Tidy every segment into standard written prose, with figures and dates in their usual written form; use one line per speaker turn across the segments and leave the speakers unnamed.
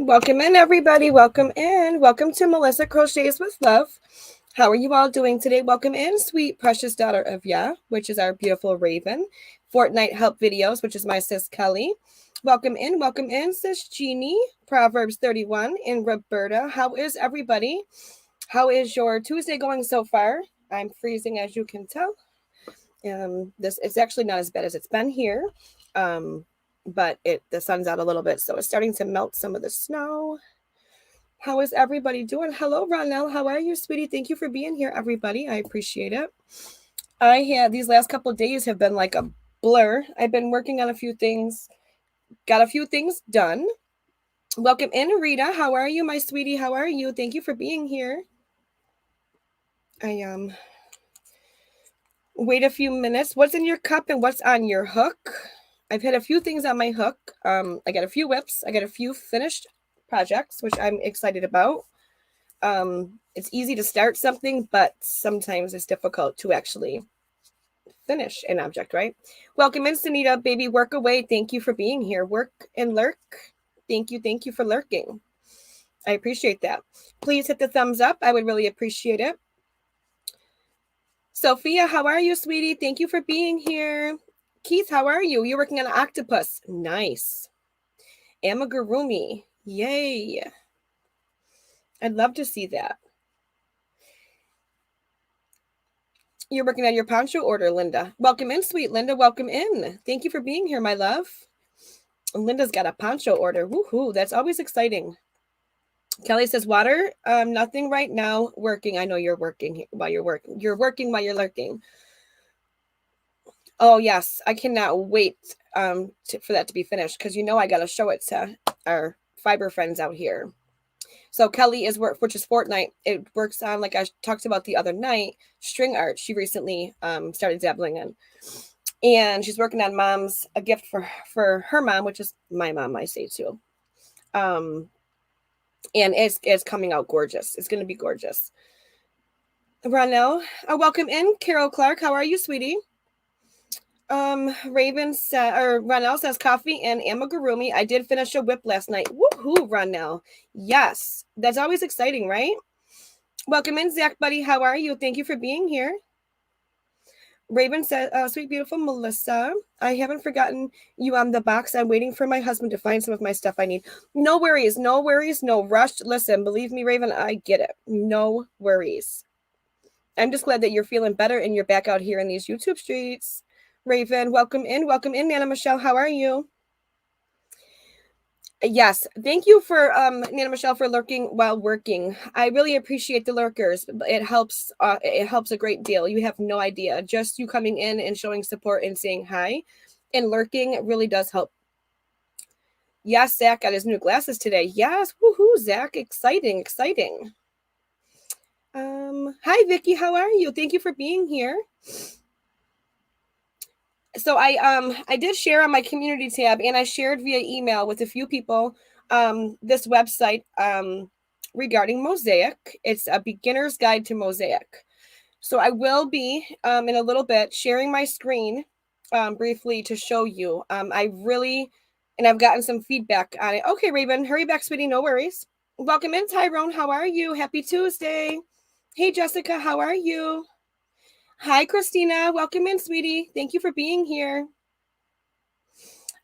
Welcome in, everybody. Welcome in. Welcome to Melissa Crochets with Love. How are you all doing today? Welcome in, sweet, precious daughter of Yah, which is our beautiful Raven. Fortnite Help Videos, which is my sis Kelly. Welcome in, sis Jeannie. Proverbs 31 and Roberta. How is everybody? How is your Tuesday going so far? I'm freezing, as you can tell. It's actually not as bad as it's been here. But the sun's out a little bit, so it's starting to melt some of the snow. How is everybody doing? Hello, Ronell. How are you, sweetie? Thank you for being here, everybody. I appreciate it. These last couple of days have been like a blur. I've been working on a few things, got a few things done. Welcome in, Rita. How are you, my sweetie? How are you? Thank you for being here. Wait a few minutes. What's in your cup and what's on your hook? I've had a few things on my hook. I got a few whips. I got a few finished projects, which I'm excited about. It's easy to start something, but sometimes it's difficult to actually finish an object, right? Welcome in, Sunita, baby, work away. Thank you for being here. Work and lurk. Thank you for lurking. I appreciate that. Please hit the thumbs up. I would really appreciate it. Sophia, how are you, sweetie? Thank you for being here. Keith, how are you? You're working on an octopus. Nice. Amigurumi. Yay. I'd love to see that. You're working on your poncho order, Linda. Welcome in, sweet Linda. Welcome in. Thank you for being here, my love. Linda's got a poncho order. Woohoo. That's always exciting. Kelly says, water, nothing right now. Working. I know you're working while you're working. You're working while you're lurking. Oh, yes. I cannot wait for that to be finished because I got to show it to our fiber friends out here. So Kelly which is Fortnite. It works on, like I talked about the other night, string art. She recently started dabbling in. And she's working on a gift for her mom, which is my mom, I say too. And it's coming out gorgeous. It's going to be gorgeous. Ronell, welcome in. Carol Clark, how are you, sweetie? Ronell says coffee and amigurumi. I did finish a whip last night. Woohoo, Ronell. Yes, that's always exciting, right? Welcome in, Zach, buddy. How are you? Thank you for being here. Raven says, sweet, beautiful Melissa, I haven't forgotten you on the box. I'm waiting for my husband to find some of my stuff I need. No worries, no rush. Listen, believe me, Raven, I get it. No worries. I'm just glad that you're feeling better and you're back out here in these YouTube streets. Raven, welcome in, Nana Michelle. How are you? Yes, thank you for Nana Michelle for lurking while working. I really appreciate the lurkers. It helps a great deal. You have no idea. Just you coming in and showing support and saying hi and lurking really does help. Yes, Zach got his new glasses today. Yes, woohoo, Zach, exciting. Hi Vicky, how are you? Thank you for being here. So I did share on my community tab, and I shared via email with a few people this website regarding Mosaic. It's a beginner's guide to Mosaic. So I will be in a little bit sharing my screen briefly to show you. And I've gotten some feedback on it. Okay, Raven, hurry back, sweetie. No worries. Welcome in, Tyrone. How are you? Happy Tuesday. Hey, Jessica. How are you? Hi, Christina. Welcome in, sweetie. Thank you for being here.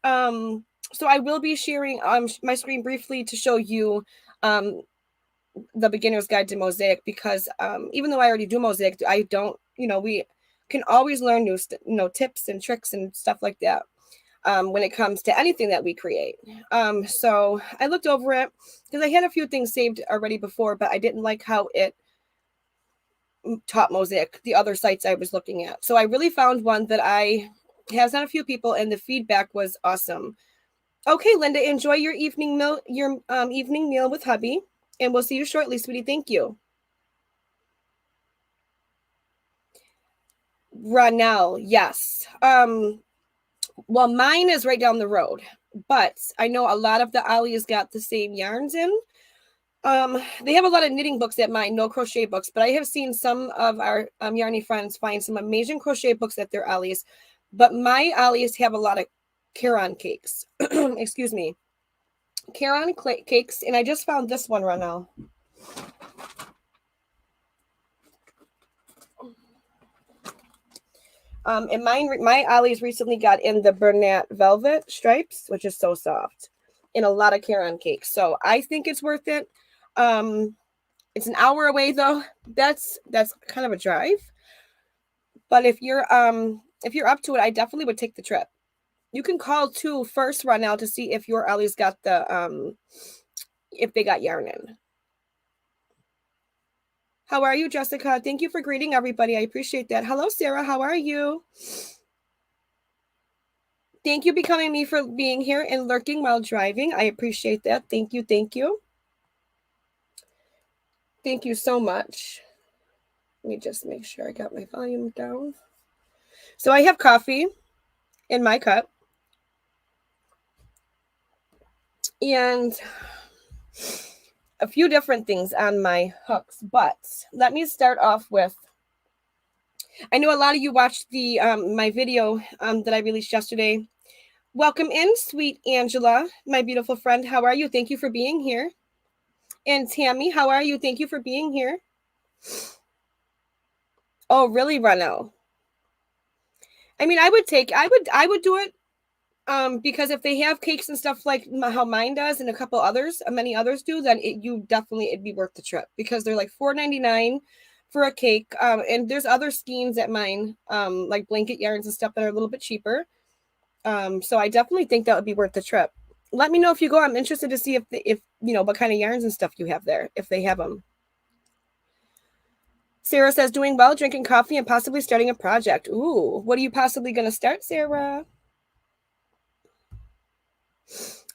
So I will be sharing my screen briefly to show you the beginner's guide to Mosaic because even though I already do Mosaic, I don't, we can always learn new tips and tricks and stuff like that when it comes to anything that we create. So I looked over it because I had a few things saved already before, but I didn't like how it taught Mosaic, the other sites I was looking at. So I really found one that has on a few people, and the feedback was awesome. Okay, Linda, enjoy your evening meal with hubby, and we'll see you shortly, sweetie. Thank you. Ronell, yes. Well, mine is right down the road, but I know a lot of the Ollie's got the same yarns in. They have a lot of knitting books at mine, no crochet books, but I have seen some of our Yarny friends find some amazing crochet books at their Ollie's, but my Ollie's have a lot of Caron cakes. Excuse me. Caron cakes, and I just found this one right now. And my Ollie's recently got in the Bernat Velvet stripes, which is so soft, and a lot of Caron cakes. So I think it's worth it. It's an hour away though. That's kind of a drive. But if you're up to it, I definitely would take the trip. You can call too first right now to see if your Ollie's got the if they got yarn in. How are you, Jessica? Thank you for greeting everybody. I appreciate that. Hello, Sarah. How are you? Thank you becoming me for being here and lurking while driving. I appreciate that. Thank you. Thank you. Thank you so much. Let me just make sure I got my volume down. So I have coffee in my cup. And a few different things on my hooks. But let me start off with, I know a lot of you watched the my video that I released yesterday. Welcome in, sweet Angela, my beautiful friend. How are you? Thank you for being here. And Tammy, how are you? Thank you for being here. Oh, really, Reno? I mean, I would do it because if they have cakes and stuff like how mine does and a couple others, many others do, then it'd be worth the trip because they're like $4.99 for a cake. And there's other skeins at mine, like blanket yarns and stuff that are a little bit cheaper. So I definitely think that would be worth the trip. Let me know if you go. I'm interested to see if you know what kind of yarns and stuff you have there, if they have them. Sarah says, doing well, drinking coffee, and possibly starting a project. Ooh, what are you possibly going to start, Sarah?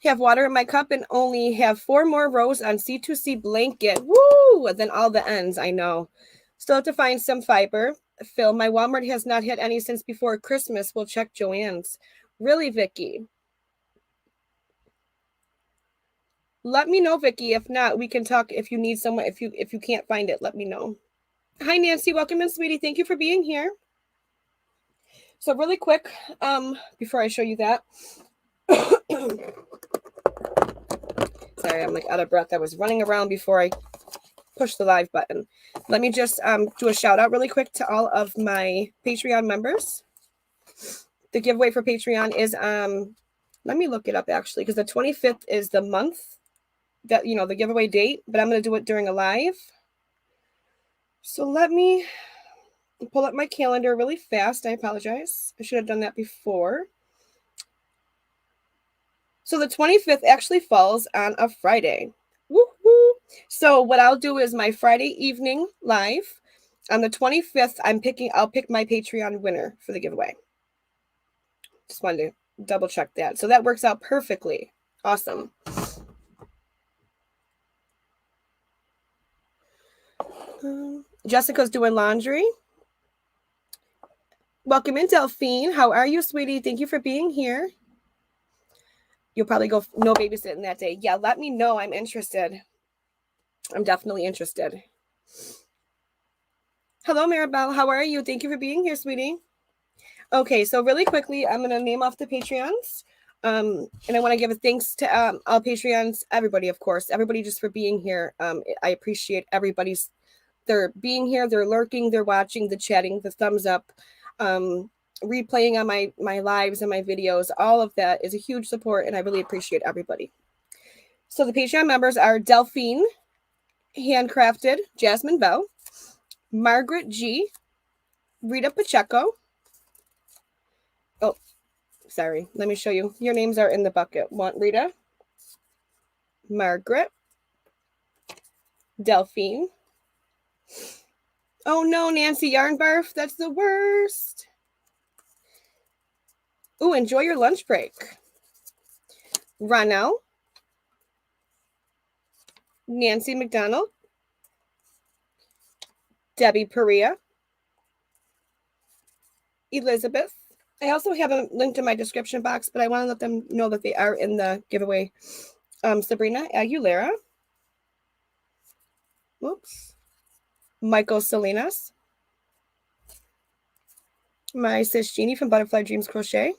Have water in my cup and only have 4 more rows on C2C blanket. Woo! Then all the ends, I know. Still have to find some fiber. Phil, my Walmart has not had any since before Christmas. We'll check Joann's. Really, Vicky? Let me know, Vicky. If not, we can talk. If you need someone, if you can't find it, let me know. Hi, Nancy. Welcome in, sweetie. Thank you for being here. So really quick, before I show you that. Sorry, I'm like out of breath. I was running around before I pushed the live button. Let me just do a shout out really quick to all of my Patreon members. The giveaway for Patreon is let me look it up actually, because the 25th is the month that, you know, the giveaway date, but I'm going to do it during a live. So let me pull up my calendar really fast. I apologize. I should have done that before. So the 25th actually falls on a Friday. Woo-hoo. So what I'll do is my Friday evening live on the 25th. I'll pick my Patreon winner for the giveaway. Just wanted to double check that. So that works out perfectly. Awesome. Jessica's doing laundry. Welcome in, Delphine. How are you, sweetie? Thank you for being here. You'll probably go no babysitting that day. Yeah, let me know. I'm interested. I'm definitely interested. Hello, Maribel. How are you? Thank you for being here, sweetie. Okay, so really quickly, I'm going to name off the Patreons. And I want to give a thanks to all Patreons, everybody, of course. Everybody just for being here. I appreciate everybody's they're being here, they're lurking, they're watching, the chatting, the thumbs up, replaying on my lives and my videos. All of that is a huge support, and I really appreciate everybody. So the Patreon members are Delphine, Handcrafted, Jasmine Bell, Margaret G, Rita Pacheco. Oh, sorry. Let me show you. Your names are in the bucket. Want Rita, Margaret, Delphine. Oh no, Nancy Yarn Barf. That's the worst. Ooh, enjoy your lunch break. Ronell, Nancy McDonald, Debbie Perea, Elizabeth. I also have them linked in my description box, but I want to let them know that they are in the giveaway. Sabrina Aguilera. Whoops. Michael Salinas. My sis Jeannie from Butterfly Dreams Crochet.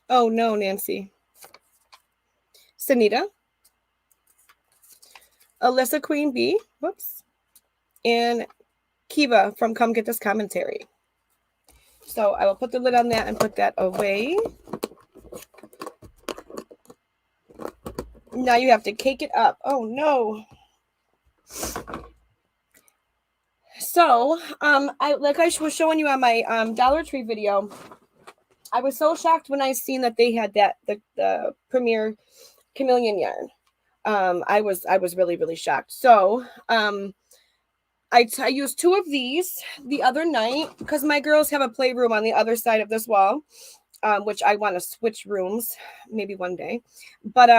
Oh no, Nancy. Sunita, Alyssa Queen B, whoops, and Kiva from Come Get This Commentary. So I will put the lid on that and put that away. Now you have to cake it up. Oh no. So, I was showing you on my Dollar Tree video, I was so shocked when I seen that they had that the Premier Chameleon yarn. I was really, really shocked. So, I used 2 of these the other night because my girls have a playroom on the other side of this wall, which I want to switch rooms maybe one day. But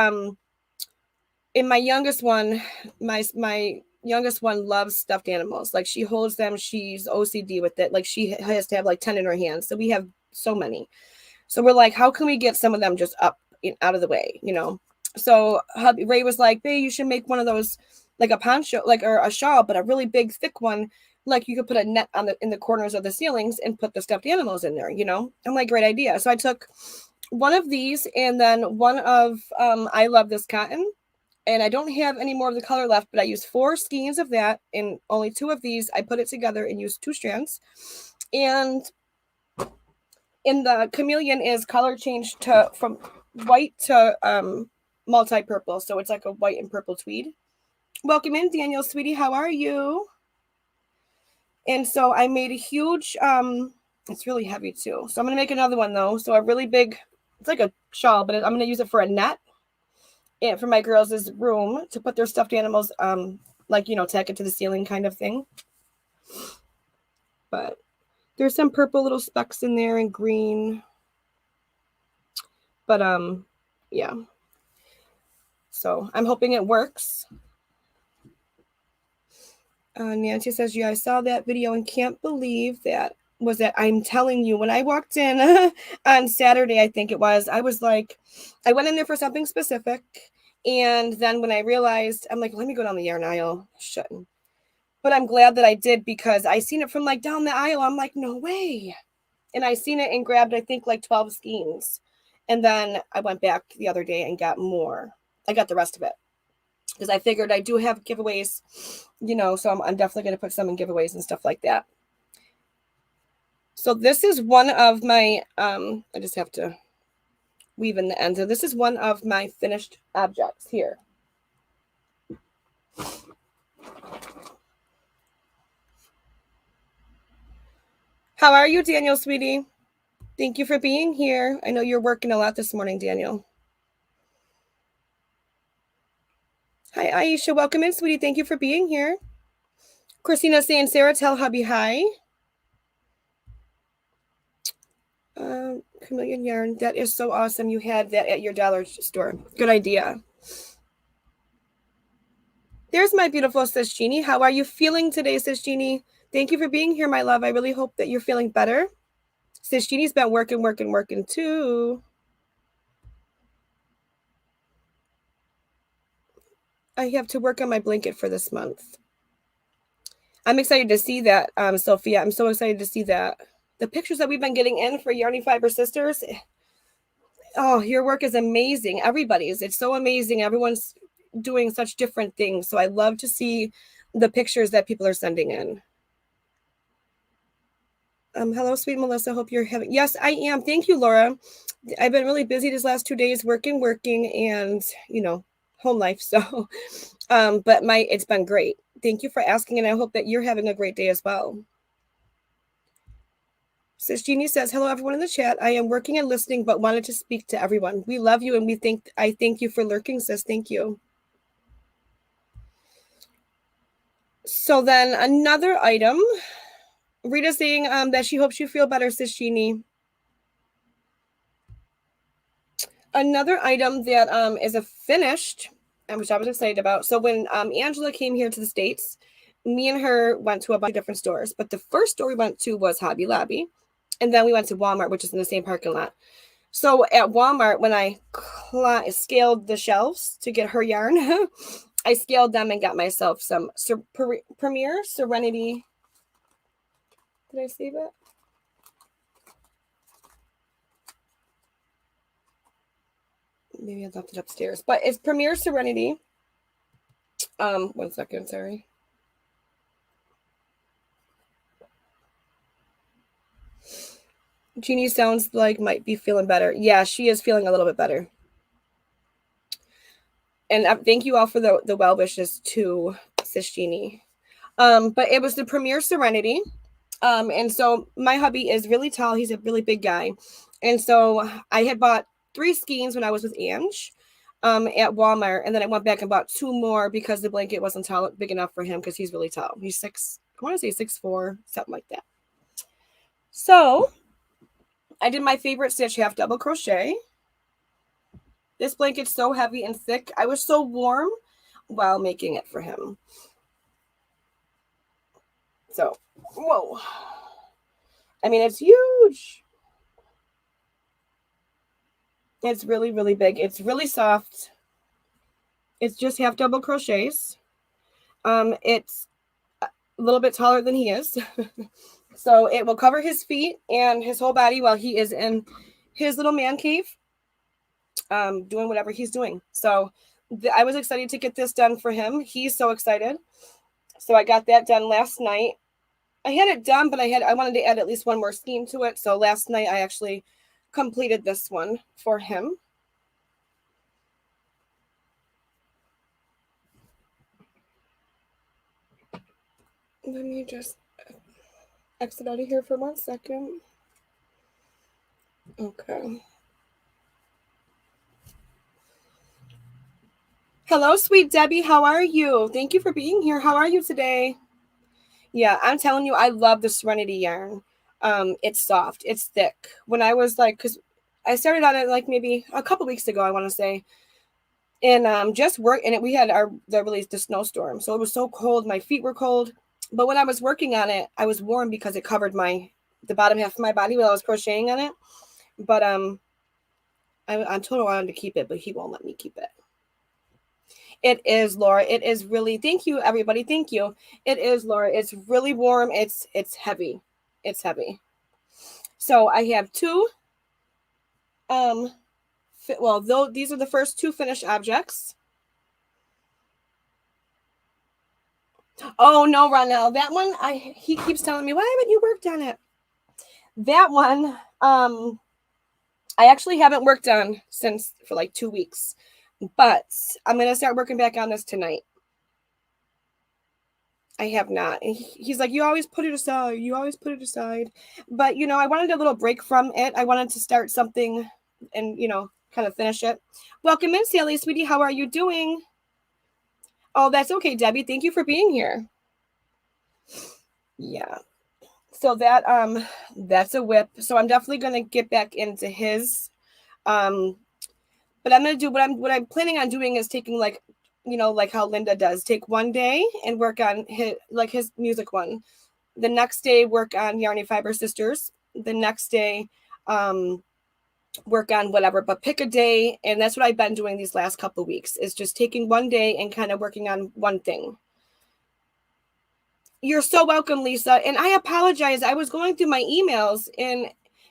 in my youngest one, my youngest one loves stuffed animals. Like she holds them, she's OCD with it. Like she has to have like 10 in her hands. So we have so many. So we're like, how can we get some of them just up out of the way, you know? So Ray was like, "Babe, you should make one of those, like a poncho, like or a shawl, but a really big, thick one. Like you could put a net on in the corners of the ceilings and put the stuffed animals in there, you know?" I'm like, great idea. So I took one of these and then one of I Love This Cotton. And I don't have any more of the color left, but I used 4 skeins of that and only 2 of these. I put it together and used 2 strands. And in the chameleon is color changed to from white to multi-purple. So it's like a white and purple tweed. Welcome in, Daniel, sweetie. How are you? And so I made a huge, it's really heavy too. So I'm going to make another one though. So a really big, it's like a shawl, but I'm going to use it for a net. And for my girls' room to put their stuffed animals, like, you know, tack it to the ceiling kind of thing. But there's some purple little specks in there and green. But, yeah. So I'm hoping it works. Nancy says, yeah, I saw that video and can't believe that was that. I'm telling you, when I walked in on Saturday, I think it was, I was like, I went in there for something specific. And then when I realized, I'm like, let me go down the yarn aisle. Shouldn't. But I'm glad that I did because I seen it from like down the aisle. I'm like, no way. And I seen it and grabbed, I think, like 12 skeins. And then I went back the other day and got more. I got the rest of it. Because I figured I do have giveaways, you know, so I'm definitely going to put some in giveaways and stuff like that. So this is one of my, I just have to weave in the ends. So this is one of my finished objects here. How are you, Daniel, sweetie? Thank you for being here. I know you're working a lot this morning, Daniel. Hi, Aisha. Welcome in, sweetie. Thank you for being here. Christina saying, Sarah, tell hubby hi. Chameleon yarn. That is so awesome. You had that at your dollar store. Good idea. There's my beautiful Sis Jeannie. How are you feeling today, Sis Jeannie? Thank you for being here, my love. I really hope that you're feeling better. Sis Jeannie's been working too. I have to work on my blanket for this month. I'm excited to see that, Sophia. I'm so excited to see that. The pictures that we've been getting in for Yarny Fiber Sisters. Oh, your work is amazing. Everybody's. It's so amazing. Everyone's doing such different things. So I love to see the pictures that people are sending in. Hello, sweet Melissa. Hope you're having. Yes, I am. Thank you, Laura. I've been really busy these last 2 days, working, and you know, home life. So, but it's been great. Thank you for asking, and I hope that you're having a great day as well. Sis Jeannie says, hello, everyone in the chat. I am working and listening, but wanted to speak to everyone. We love you, and I thank you for lurking, sis. Thank you. So then another item. Rita saying that she hopes you feel better, Sis Jeannie. Another item that is a finished, which I was excited about. So when Angela came here to the States, me and her went to a bunch of different stores. But the first store we went to was Hobby Lobby. And then we went to Walmart, which is in the same parking lot. So at Walmart, when I scaled the shelves to get her yarn, I scaled them and got myself some Premier Serenity. Did I save it? Maybe I left it upstairs, but it's Premier Serenity. 1 second, sorry. Jeannie sounds like might be feeling better. Yeah, she is feeling a little bit better. And thank you all for the well wishes to Sis Jeannie. But it was the Premier Serenity. And so my hubby is really tall. He's a really big guy. And so I had bought 3 skeins when I was with Ange at Walmart. And then I went back and bought 2 more because the blanket wasn't tall, big enough for him because he's really tall. He's 6, I want to say 6'4", something like that. So I did my favorite stitch, half double crochet. This blanket's so heavy and thick. I was so warm while making it for him. So, whoa. I mean, it's huge. It's really, really big. It's really soft. It's just half double crochets. It's a little bit taller than he is. So it will cover his feet and his whole body while he is in his little man cave, doing whatever he's doing. So I was excited to get this done for him. He's so excited. So I got that done last night. I had it done, but I wanted to add at least 1 more scheme to it. So last night I actually completed this one for him. Let me just exit out of here for 1 second. Okay. Hello, sweet Debbie. How are you? Thank you for being here. How are you today? Yeah, I'm telling you, I love the Serenity yarn. It's soft. It's thick. When I was like, because I started on it like maybe a couple weeks ago, I want to say. And just work, and we had the snowstorm. So it was so cold. My feet were cold. But when I was working on it, I was warm because it covered the bottom half of my body while I was crocheting on it. But I'm totally wanted to keep it, but he won't let me keep it. It is, Laura. It is really, thank you, everybody. Thank you. It is, Laura. It's really warm. It's heavy. It's heavy. So I have 2. Well, these are the first 2 finished objects. Oh no, Ronell, that one he keeps telling me, why haven't you worked on it? That one, I actually haven't worked on for like 2 weeks, but I'm gonna start working back on this tonight. I have not. He's like, you always put it aside. You always put it aside. But I wanted a little break from it. I wanted to start something and kind of finish it. Welcome in, Sally, sweetie. How are you doing? Oh, that's okay, Debbie. Thank you for being here. Yeah. So that's a whip. So I'm definitely gonna get back into his. But I'm gonna do what I'm planning on doing is taking like how Linda does. Take one day and work on his music one. The next day work on Yarny Fiber Sisters. The next day work on whatever, but pick a day. And that's what I've been doing these last couple of weeks, is just taking one day and kind of working on one thing. You're so welcome, Lisa. And I apologize. I was going through my emails, and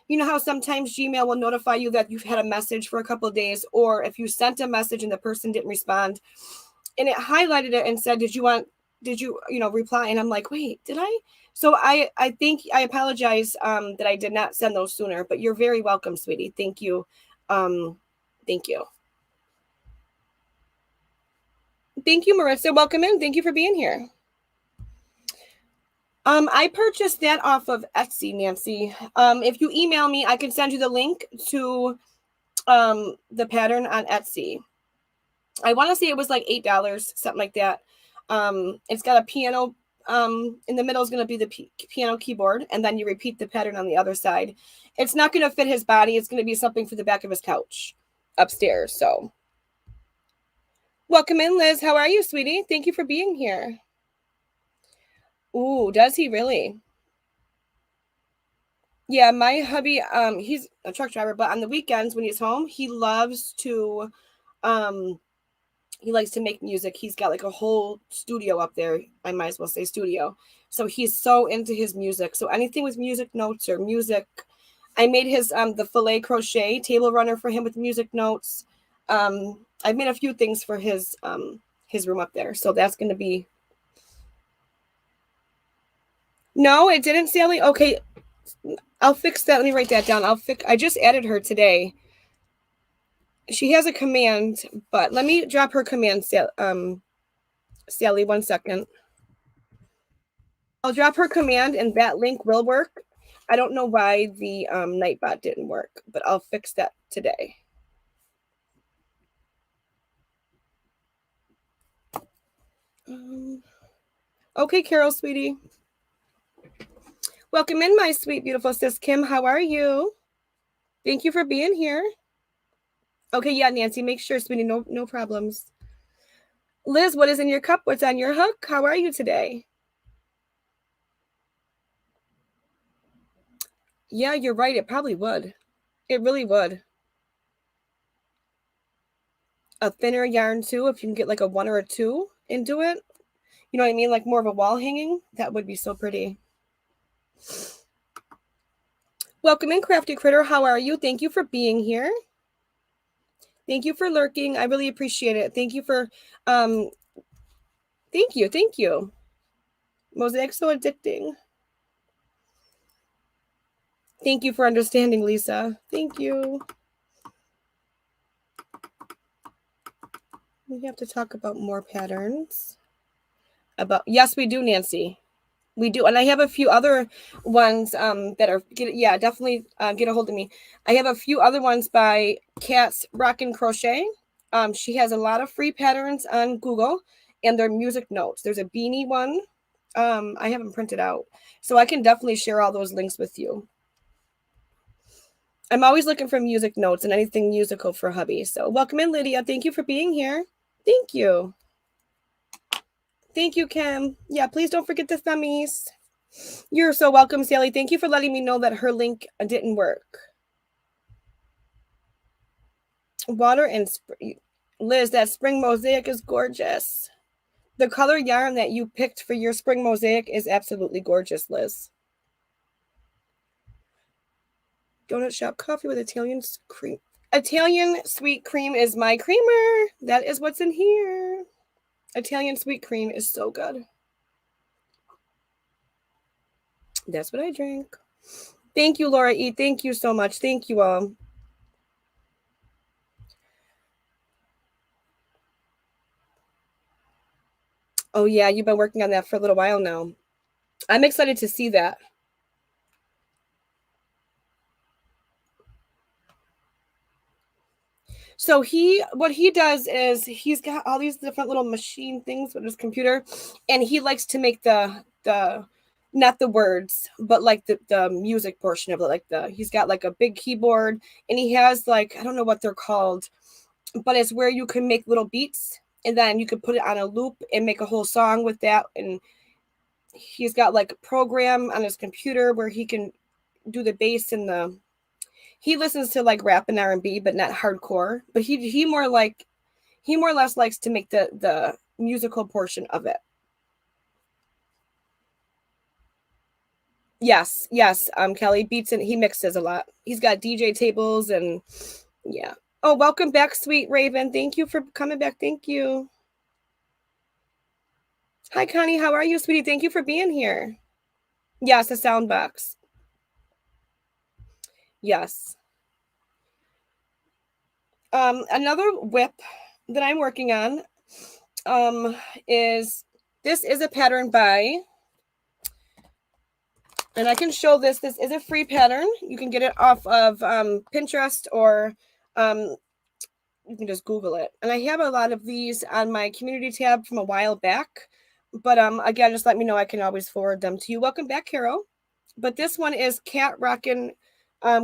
you know how sometimes Gmail will notify you that you've had a message for a couple of days, or if you sent a message and the person didn't respond, and it highlighted it and said, did you reply? And I'm like, wait, did I? So I apologize that I did not send those sooner, but you're very welcome, sweetie. Thank you. Thank you. Thank you, Marissa. Welcome in. Thank you for being here. I purchased that off of Etsy, Nancy. If you email me, I can send you the link to the pattern on Etsy. I want to say it was like $8, something like that. It's got a piano. In the middle is going to be the piano keyboard, and then you repeat the pattern on the other side. It's not going to fit his body. It's going to be something for the back of his couch upstairs. So welcome in, Liz. How are you, sweetie? Thank you for being here. Ooh, does he really? Yeah, my hubby, he's a truck driver, but on the weekends when he's home, he loves to, he likes to make music. He's got like a whole studio up there. I might as well say studio. So he's so into his music. So anything with music notes or music, I made his, the filet crochet table runner for him with music notes. I've made a few things for his room up there. So that's going to be. No, it didn't, Sally. Okay. I'll fix that. Let me write that down. I just added her today. She has a command, but let me drop her command, Sally, 1 second. I'll drop her command and that link will work. I don't know why the Nightbot didn't work, but I'll fix that today. Okay, Carol, sweetie. Welcome in, my sweet, beautiful sis Kim. How are you? Thank you for being here. Okay, yeah, Nancy, make sure, sweetie, no problems. Liz, what is in your cup? What's on your hook? How are you today? Yeah, you're right. It probably would. It really would. A thinner yarn too, if you can get like a 1 or a 2 into it. You know what I mean? Like more of a wall hanging. That would be so pretty. Welcome in, Crafty Critter. How are you? Thank you for being here. Thank you for lurking. I really appreciate it. Thank you for thank you. Mosaic so addicting. Thank you for understanding, Lisa. Thank you. We have to talk about more patterns. Yes, we do, Nancy. We do. And I have a few other ones that are, definitely get a hold of me. I have a few other ones by Kat's Rockin' Crochet. She has a lot of free patterns on Google and they're music notes. There's a beanie one. I haven't printed out. So I can definitely share all those links with you. I'm always looking for music notes and anything musical for hubby. So welcome in, Lydia. Thank you for being here. Thank you. Thank you, Kim. Yeah, please don't forget the thummies. You're so welcome, Sally. Thank you for letting me know that her link didn't work. Water and Liz, that spring mosaic is gorgeous. The color yarn that you picked for your spring mosaic is absolutely gorgeous, Liz. Donut shop coffee with Italian cream. Italian sweet cream is my creamer. That is what's in here. Italian sweet cream is so good. That's what I drink. Thank you, Laura E. Thank you so much. Thank you all. Oh, yeah, you've been working on that for a little while now. I'm excited to see that. So what he does is he's got all these different little machine things with his computer, and he likes to make the not the words, but like the music portion of it. Like he's got like a big keyboard, and he has like, I don't know what they're called, but it's where you can make little beats, and then you could put it on a loop and make a whole song with that. And he's got like a program on his computer where he can do the bass and he listens to like rap and R&B, but not hardcore. But he more or less likes to make the musical portion of it. Yes, Kelly beats and he mixes a lot. He's got DJ tables and yeah. Oh, welcome back, sweet Raven. Thank you for coming back. Thank you. Hi, Connie. How are you, sweetie? Thank you for being here. Yes, a sound box. Yes. Another whip that I'm working on is a pattern by, and I can show this is a free pattern. You can get it off of Pinterest or you can just Google it. And I have a lot of these on my community tab from a while back, but again, just let me know. I can always forward them to you. Welcome back, Carol. But this one is Cat Rockin'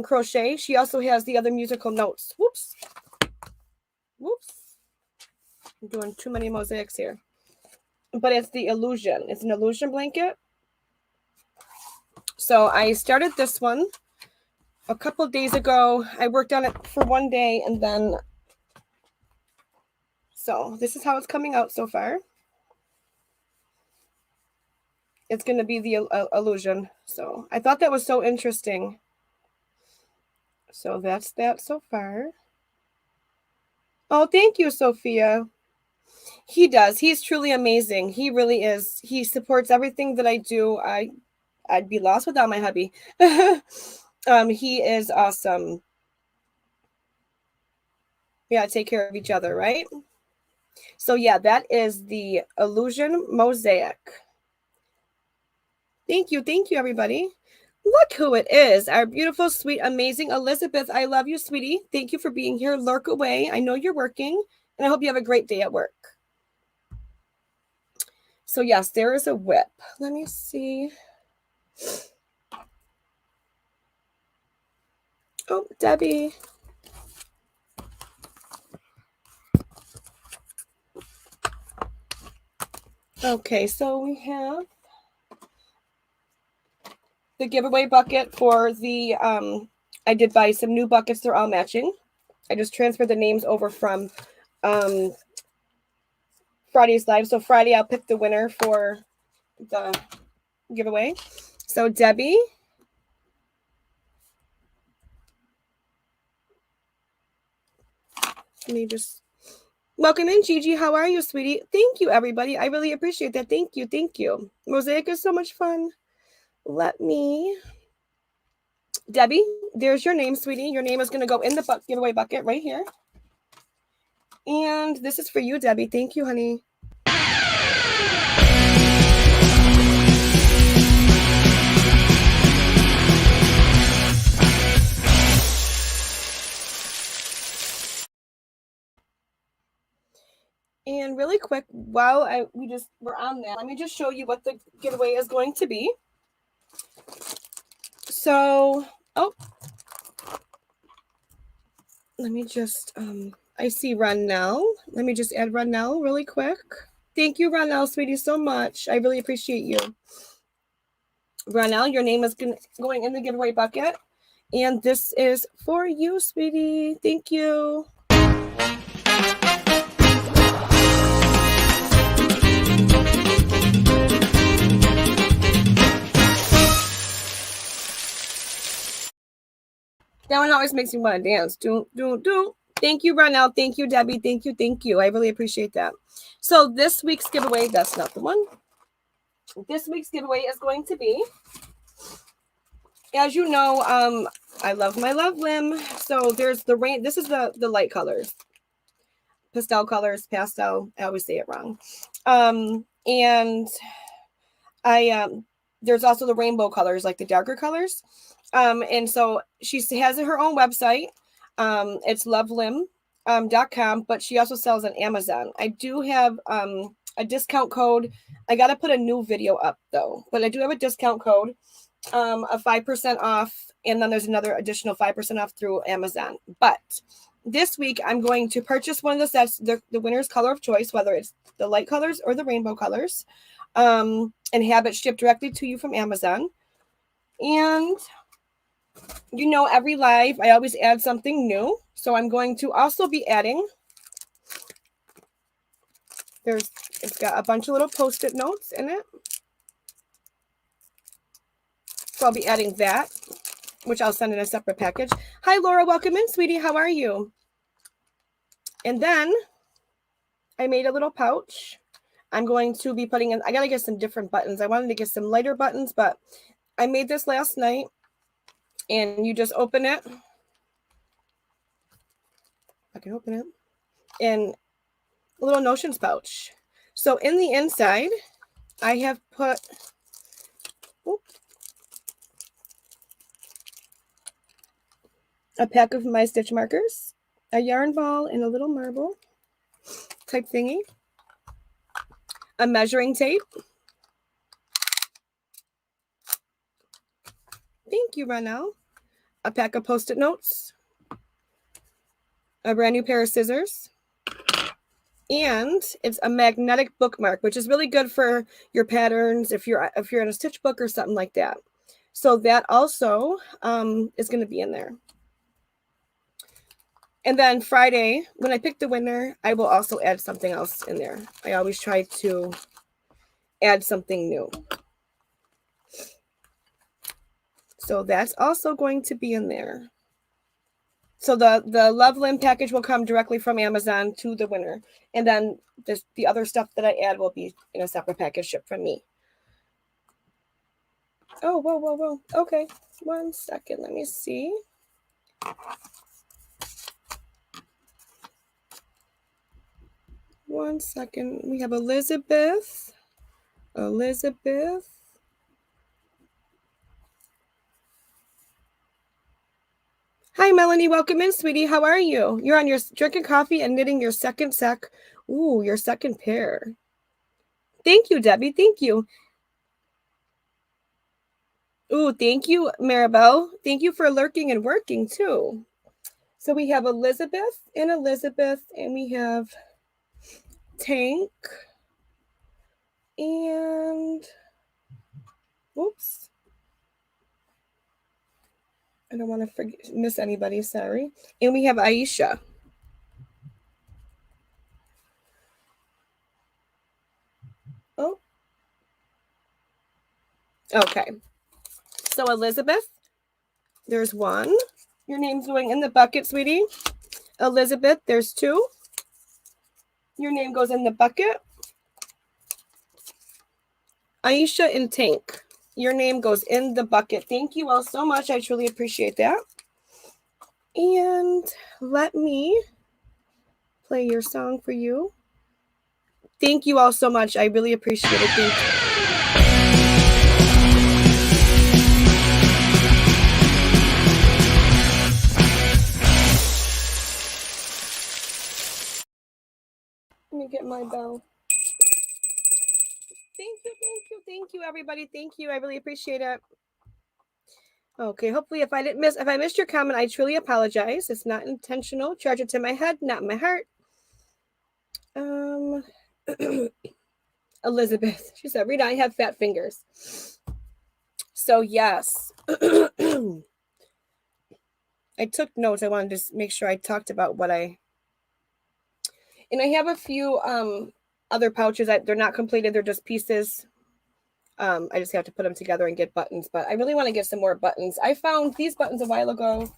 Crochet. She also has the other musical notes. Whoops. I'm doing too many mosaics here. But it's the illusion. It's an illusion blanket. So I started this one a couple of days ago. I worked on it for one day and then, so this is how it's coming out so far. It's going to be the illusion. So I thought that was so interesting. So that's that so far. Oh, thank you, Sophia. He does. He's truly amazing. He really is. He supports everything that I do. I'd be lost without my hubby. He is awesome. Yeah, take care of each other, right? So yeah, that is the Illusion Mosaic. Thank you, everybody. Look who it is, our beautiful, sweet, amazing Elizabeth. I love you, sweetie. Thank you for being here. Lurk away. I know you're working, and I hope you have a great day at work. So yes, there is a whip. Let me see. Oh, Debbie. Okay, so we have the giveaway bucket for the, I did buy some new buckets. They're all matching. I just transferred the names over from Friday's live. So Friday, I'll pick the winner for the giveaway. So Debbie. Let me just welcome in, Gigi. How are you, sweetie? Thank you, everybody. I really appreciate that. Thank you. Thank you. Mosaic is so much fun. Let me... Debbie, there's your name, sweetie. Your name is going to go in the giveaway bucket right here. And this is for you, Debbie. Thank you, honey. And really quick, while we're on that, let me just show you what the giveaway is going to be. So, let me just, I see Ronell. Let me just add Ronell really quick. Thank you, Ronell, sweetie, so much. I really appreciate you. Ronell, your name is going in the giveaway bucket. And this is for you, sweetie. Thank you. That one always makes me want to dance. Do. Thank you, Ronell. Thank you, Debbie. Thank you. I really appreciate that. So this week's giveaway, that's not the one. This week's giveaway is going to be, as you know, I love my Love Limb. So there's the rain. This is the light colors. Pastel colors, pastel. I always say it wrong. And there's also the rainbow colors, like the darker colors. And so she has her own website. It's lovelimb.com, but she also sells on Amazon. I do have a discount code. I got to put a new video up though, but I do have a discount code, a 5% off. And then there's another additional 5% off through Amazon. But this week I'm going to purchase one of the sets, the winner's color of choice, whether it's the light colors or the rainbow colors, and have it shipped directly to you from Amazon. And you know, every live, I always add something new. So I'm going to also be adding, it's got a bunch of little Post-it notes in it. So I'll be adding that, which I'll send in a separate package. Hi, Laura. Welcome in, sweetie. How are you? And then I made a little pouch. I'm going to be putting in, I got to get some different buttons. I wanted to get some lighter buttons, but I made this last night. And you just open it. I can open it. In a little notions pouch. So in the inside, I have put a pack of my stitch markers, a yarn ball, and a little marble type thingy, a measuring tape. Thank you, Ronell. A pack of Post-it notes, a brand new pair of scissors, and it's a magnetic bookmark, which is really good for your patterns if you're in a stitch book or something like that. So that also is going to be in there. And then Friday, when I pick the winner, I will also add something else in there. I always try to add something new. So that's also going to be in there. So the Love Limb package will come directly from Amazon to the winner. And then the other stuff that I add will be in a separate package shipped from me. Oh, whoa. Okay. 1 second. Let me see. One second. We have Elizabeth. Hi, Melanie. Welcome in, sweetie. How are you? You're on your drinking coffee and knitting your second sack. Ooh, your second pair. Thank you, Debbie. Thank you. Ooh, thank you, Maribel. Thank you for lurking and working, too. So we have Elizabeth, and we have Tank, and whoops. I don't want to miss anybody, sorry. And we have Aisha. Oh. Okay. So Elizabeth, there's 1. Your name's going in the bucket, sweetie. Elizabeth, there's 2. Your name goes in the bucket. Aisha and Tank, your name goes in the bucket. Thank you all so much. I truly appreciate that. And let me play your song for you. Thank you all so much. I really appreciate it. Thank you. Let me get my bell. Thank you, everybody. Thank you. I really appreciate it. Okay, hopefully if I missed your comment, I truly apologize. It's not intentional. Charge it to my head, not my heart. Elizabeth, she said, Rita, I have fat fingers. So yes. I took notes. I wanted to make sure I talked about what and I have a few other pouches. They're not completed. They're just pieces. I just have to put them together and get buttons, but I really want to get some more buttons. I found these buttons a while ago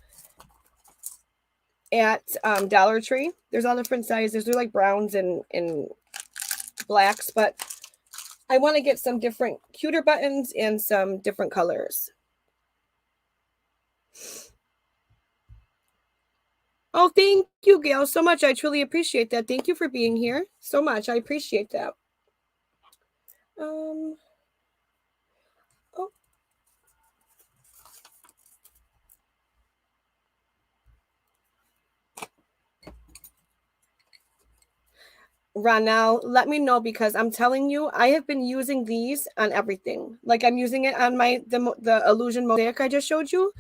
at Dollar Tree. There's all different sizes. They're like browns and blacks, but I want to get some different cuter buttons and some different colors. Oh, thank you, Gail, so much. I truly appreciate that. Thank you for being here so much. I appreciate that. Oh. Ronell, let me know, because I'm telling you, I have been using these on everything. Like I'm using it on the Illusion Mosaic I just showed you.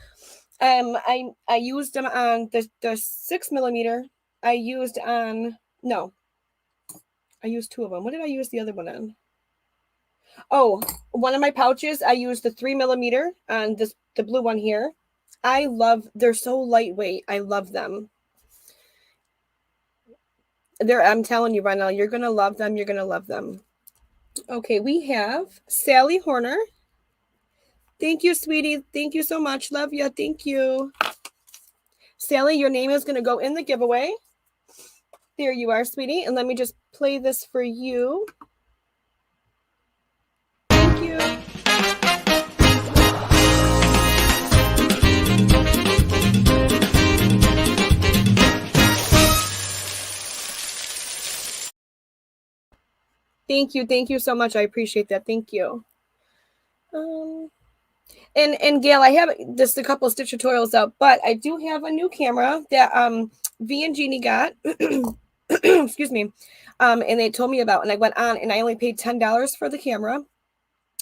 I used them on the 6mm. I used 2 of them. What did I use the other one on? Oh, one of my pouches, I used the 3mm on the blue one here. They're so lightweight. I love them. I'm telling you right now, you're going to love them. You're going to love them. Okay, we have Sally Horner. Thank you, sweetie. Thank you so much. Love you. Thank you. Sally, your name is going to go in the giveaway. There you are, sweetie. And let me just play this for you. Thank you. Thank you. Thank you so much. I appreciate that. Thank you. And Gail, I have just a couple of stitch tutorials out, but I do have a new camera that V and Jeannie got. Excuse me. And they told me about, and I went on and I only paid $10 for the camera.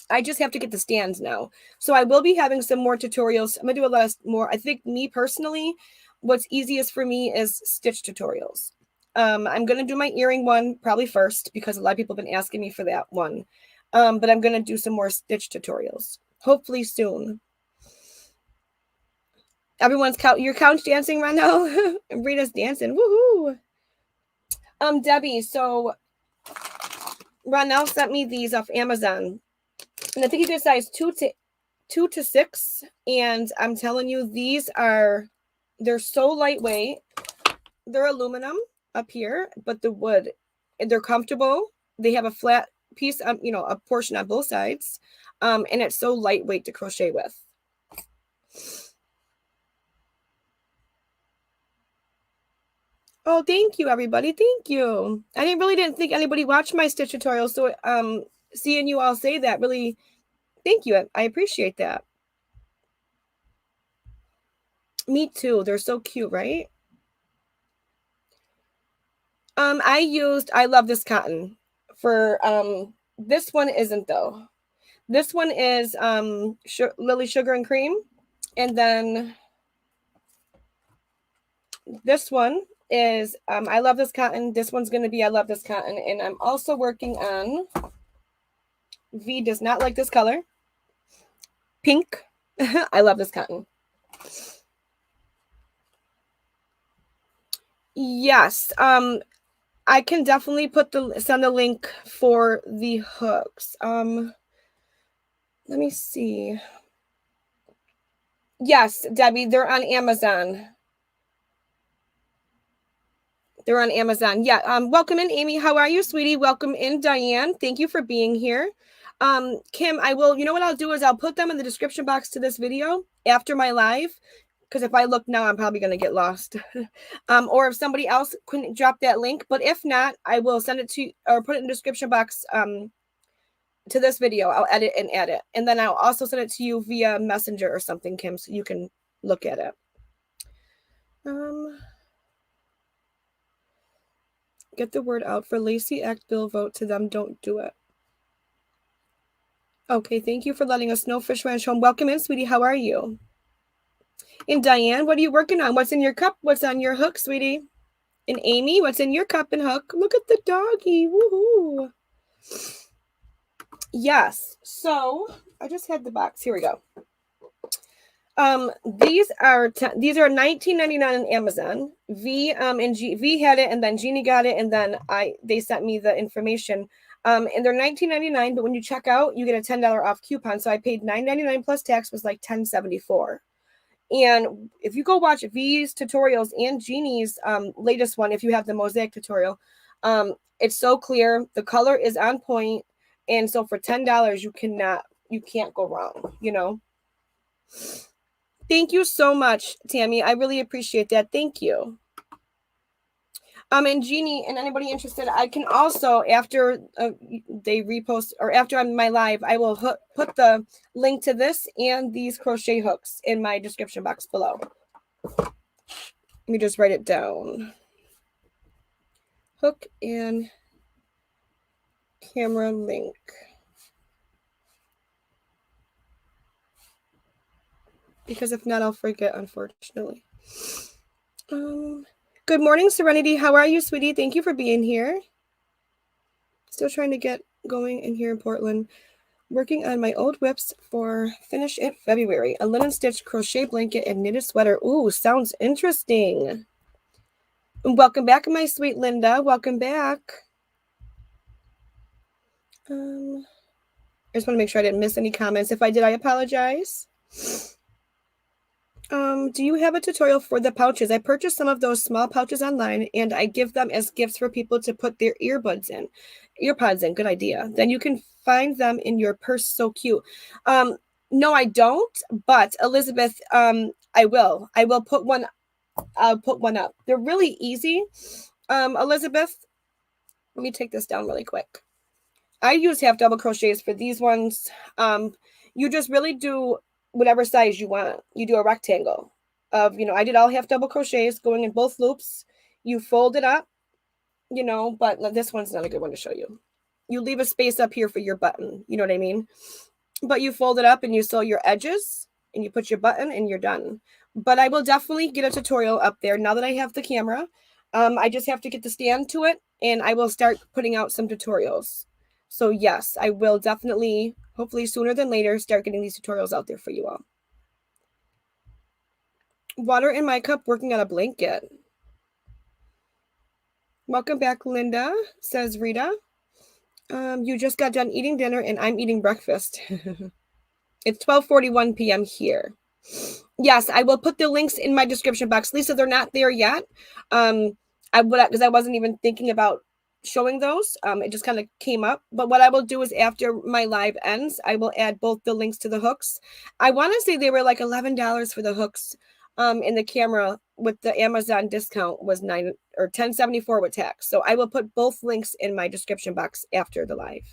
I just have to get the stands now. So I will be having some more tutorials. I'm gonna do a lot more. I think me personally, what's easiest for me is stitch tutorials. I'm gonna do my earring one probably first, because a lot of people have been asking me for that one. But I'm gonna do some more stitch tutorials, hopefully soon. Everyone's you're couch dancing right now. Rita's dancing. Woohoo! Debbie, so Ronell sent me these off Amazon. And I think he did size 2 to 6. And I'm telling you, these are They're so lightweight. They're aluminum up here, but the wood, they're comfortable. They have a flat piece, you know, a portion on both sides. And it's so lightweight to crochet with. Oh, thank you, everybody. Thank you. I didn't think anybody watched my stitch tutorial. So seeing you all say that, really, thank you. I appreciate that. Me too. They're so cute, right? I love this cotton for, this one isn't though. This one is Lily Sugar and Cream. And then this one is, I love this cotton. This one's going to be I love this cotton. And I'm also working on, V does not like this color. Pink. I love this cotton. Yes. I can definitely send a link for the hooks. Let me see. Yes, Debbie, they're on Amazon. They're on Amazon. Yeah. Welcome in, Amy. How are you, sweetie? Welcome in, Diane. Thank you for being here. Kim, you know what I'll do is I'll put them in the description box to this video after my live. Because if I look now, I'm probably going to get lost. Or if somebody else couldn't drop that link. But if not, I will send it to you or put it in the description box to this video. I'll edit and add it. And then I'll also send it to you via Messenger or something, Kim, so you can look at it. Get the word out for Lacey, Act, Bill, vote to them. Don't do it. Okay, thank you for letting us know, Fish Ranch Home. Welcome in, sweetie. How are you? And Diane, what are you working on? What's in your cup? What's on your hook, sweetie? And Amy, what's in your cup and hook? Look at the doggy. Woohoo. Yes. So I just had the box. Here we go. These are $19.99 on Amazon. V had it, and then Jeannie got it, and then they sent me the information. And they're $19.99, but when you check out, you get a $10 off coupon. So I paid $9.99 plus tax, was like $10.74. And if you go watch V's tutorials and Jeannie's latest one, if you have the Mosaic tutorial, it's so clear. The color is on point. And so for $10, you can't go wrong, you know? Thank you so much, Tammy. I really appreciate that. Thank you. And Jeannie and anybody interested, I can also, after they repost or after I'm my live, I will put the link to this and these crochet hooks in my description box below. Let me just write it down. Hook and camera link. Because if not, I'll forget, unfortunately. Good morning, Serenity. How are you, sweetie? Thank you for being here. Still trying to get going in here in Portland. Working on my old whips for finish in February. A linen stitch crochet blanket and knitted sweater. Ooh, sounds interesting. Welcome back, my sweet Linda. Welcome back. I just want to make sure I didn't miss any comments. If I did, I apologize. Do you have a tutorial for the pouches? I purchased some of those small pouches online, and I give them as gifts for people to put their earpods in. Good idea. Then you can find them in your purse. So cute. No, I don't. But Elizabeth, I will. I'll put one up. They're really easy. Elizabeth, let me take this down really quick. I use half double crochets for these ones. You just really do whatever size you want. You do a rectangle of, I did all half double crochets going in both loops. You fold it up, but this one's not a good one to show you. You leave a space up here for your button. You know what I mean? But you fold it up and you sew your edges and you put your button and you're done. But I will definitely get a tutorial up there now that I have the camera. I just have to get the stand to it and I will start putting out some tutorials. So yes, I will definitely, hopefully sooner than later, start getting these tutorials out there for you all. Water in my cup, working on a blanket. Welcome back, Linda, says Rita. You just got done eating dinner and I'm eating breakfast. It's 12:41 p.m. here. Yes, I will put the links in my description box. Lisa, they're not there yet. I would, because I wasn't even thinking about showing those. It just kind of came up. But what I will do is after my live ends, I will add both the links to the hooks. I want to say they were like $11 for the hooks. In the camera with the Amazon discount was $9 or $10.74 with tax. So I will put both links in my description box after the live.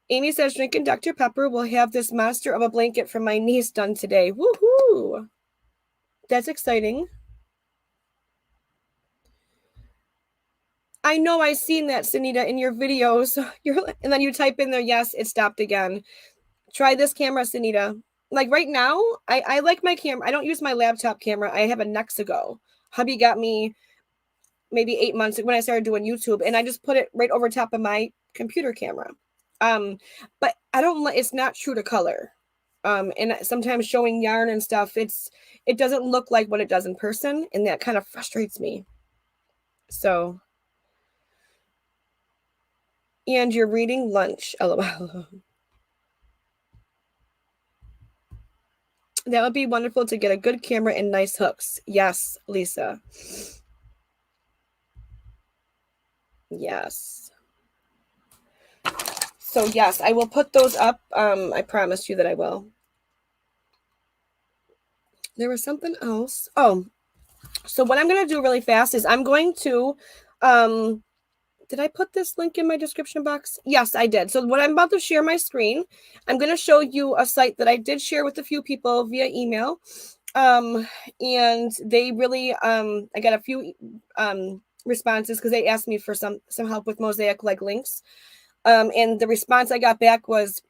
Amy says, drinking Dr. Pepper will have this monster of a blanket from my niece done today. Woohoo! That's exciting. I know I've seen that, Sunita, in your videos. And then you type in there, yes, it stopped again. Try this camera, Sunita. Like right now, I like my camera. I don't use my laptop camera. I have a Nexigo. Hubby got me maybe 8 months when I started doing YouTube, and I just put it right over top of my computer camera. But I don't like, it's not true to color. And sometimes showing yarn and stuff, it doesn't look like what it does in person, and that kind of frustrates me. So, and you're reading lunch, LOL. That would be wonderful to get a good camera and nice hooks. Yes, Lisa. Yes. So yes, I will put those up. I promised you that I will. There was something else. Oh, so what I'm going to do really fast is I'm going to, did I put this link in my description box? Yes, I did. So what I'm about to share my screen, I'm going to show you a site that I did share with a few people via email. And they really, I got a few responses because they asked me for some help with Mosaic like links. And the response I got back was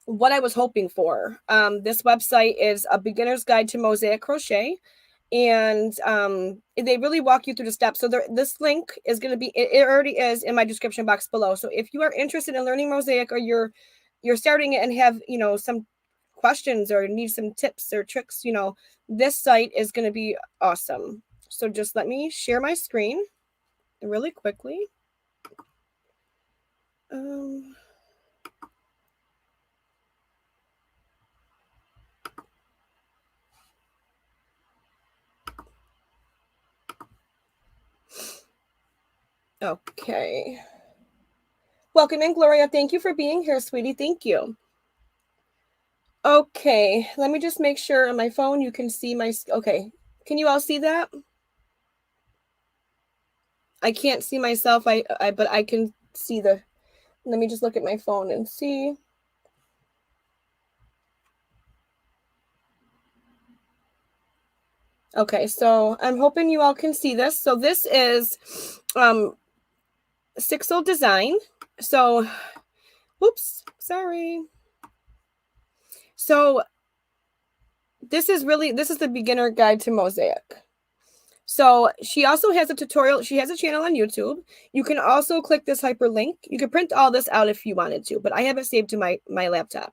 what I was hoping for. This website is a beginner's guide to Mosaic crochet. And they really walk you through the steps. So this link is going to be, it already is in my description box below. So if you are interested in learning Mosaic, or you're starting it and have, some questions or need some tips or tricks, this site is going to be awesome. So just let me share my screen really quickly. Okay. Welcome in, Gloria. Thank you for being here, sweetie. Thank you. Okay, let me just make sure on my phone you can see my, okay. Can you all see that? I can't see myself, but I can see let me just look at my phone and see. Okay, so I'm hoping you all can see this. So this is Sixel Design. So, oops, sorry. So this is the beginner guide to Mosaic. So she also has a tutorial. She has a channel on YouTube. You can also click this hyperlink. You can print all this out if you wanted to, but I have it saved to my laptop.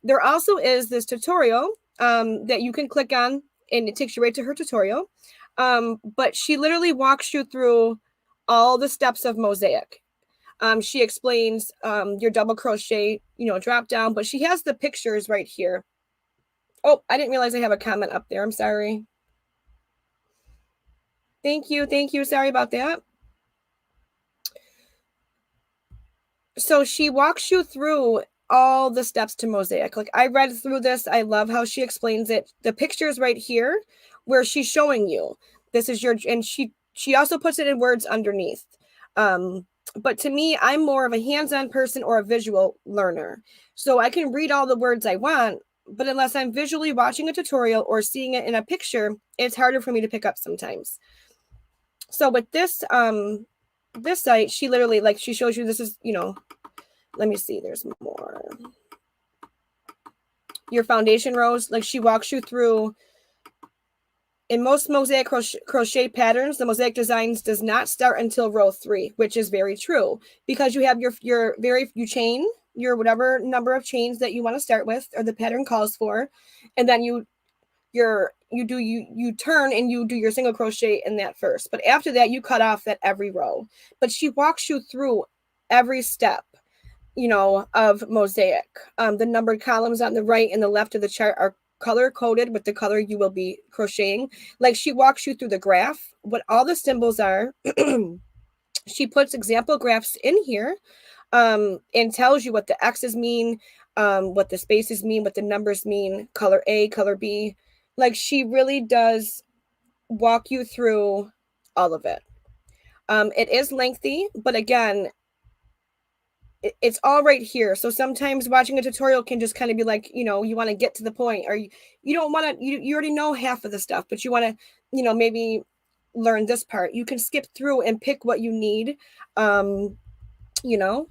There also is this tutorial that you can click on, and it takes you right to her tutorial. But she literally walks you through all the steps of Mosaic. She explains your double crochet, drop down, but she has the pictures right here. Oh, I didn't realize I have a comment up there. I'm sorry. Thank you. Sorry about that. So she walks you through all the steps to Mosaic. Like, I read through this. I love how she explains it. The pictures right here where she's showing you this is and she also puts it in words underneath. But to me, I'm more of a hands-on person or a visual learner. So I can read all the words I want, but unless I'm visually watching a tutorial or seeing it in a picture, it's harder for me to pick up sometimes. So with this site, she literally, like, she shows you, this is, let me see, there's more. Your foundation rows, like, she walks you through. In most Mosaic crochet patterns, the Mosaic designs does not start until row 3, which is very true, because you have you chain your whatever number of chains that you want to start with, or the pattern calls for, and then you turn and you do your single crochet in that first. But after that, you cut off at every row. But she walks you through every step. you know, of Mosaic. The numbered columns on the right and the left of the chart are color coded with the color you will be crocheting. Like she walks you through the graph, what all the symbols are. She puts example graphs in here, and tells you what the X's mean, what the spaces mean, what the numbers mean, color A, color B. Like she really does walk you through all of it. It is lengthy, but again, it's all right here. So sometimes watching a tutorial can just kind of be like, you know, you want to get to the point, or you don't want to, you already know half of the stuff, but you want to, you know, maybe learn this part. You can skip through and pick what you need. You know,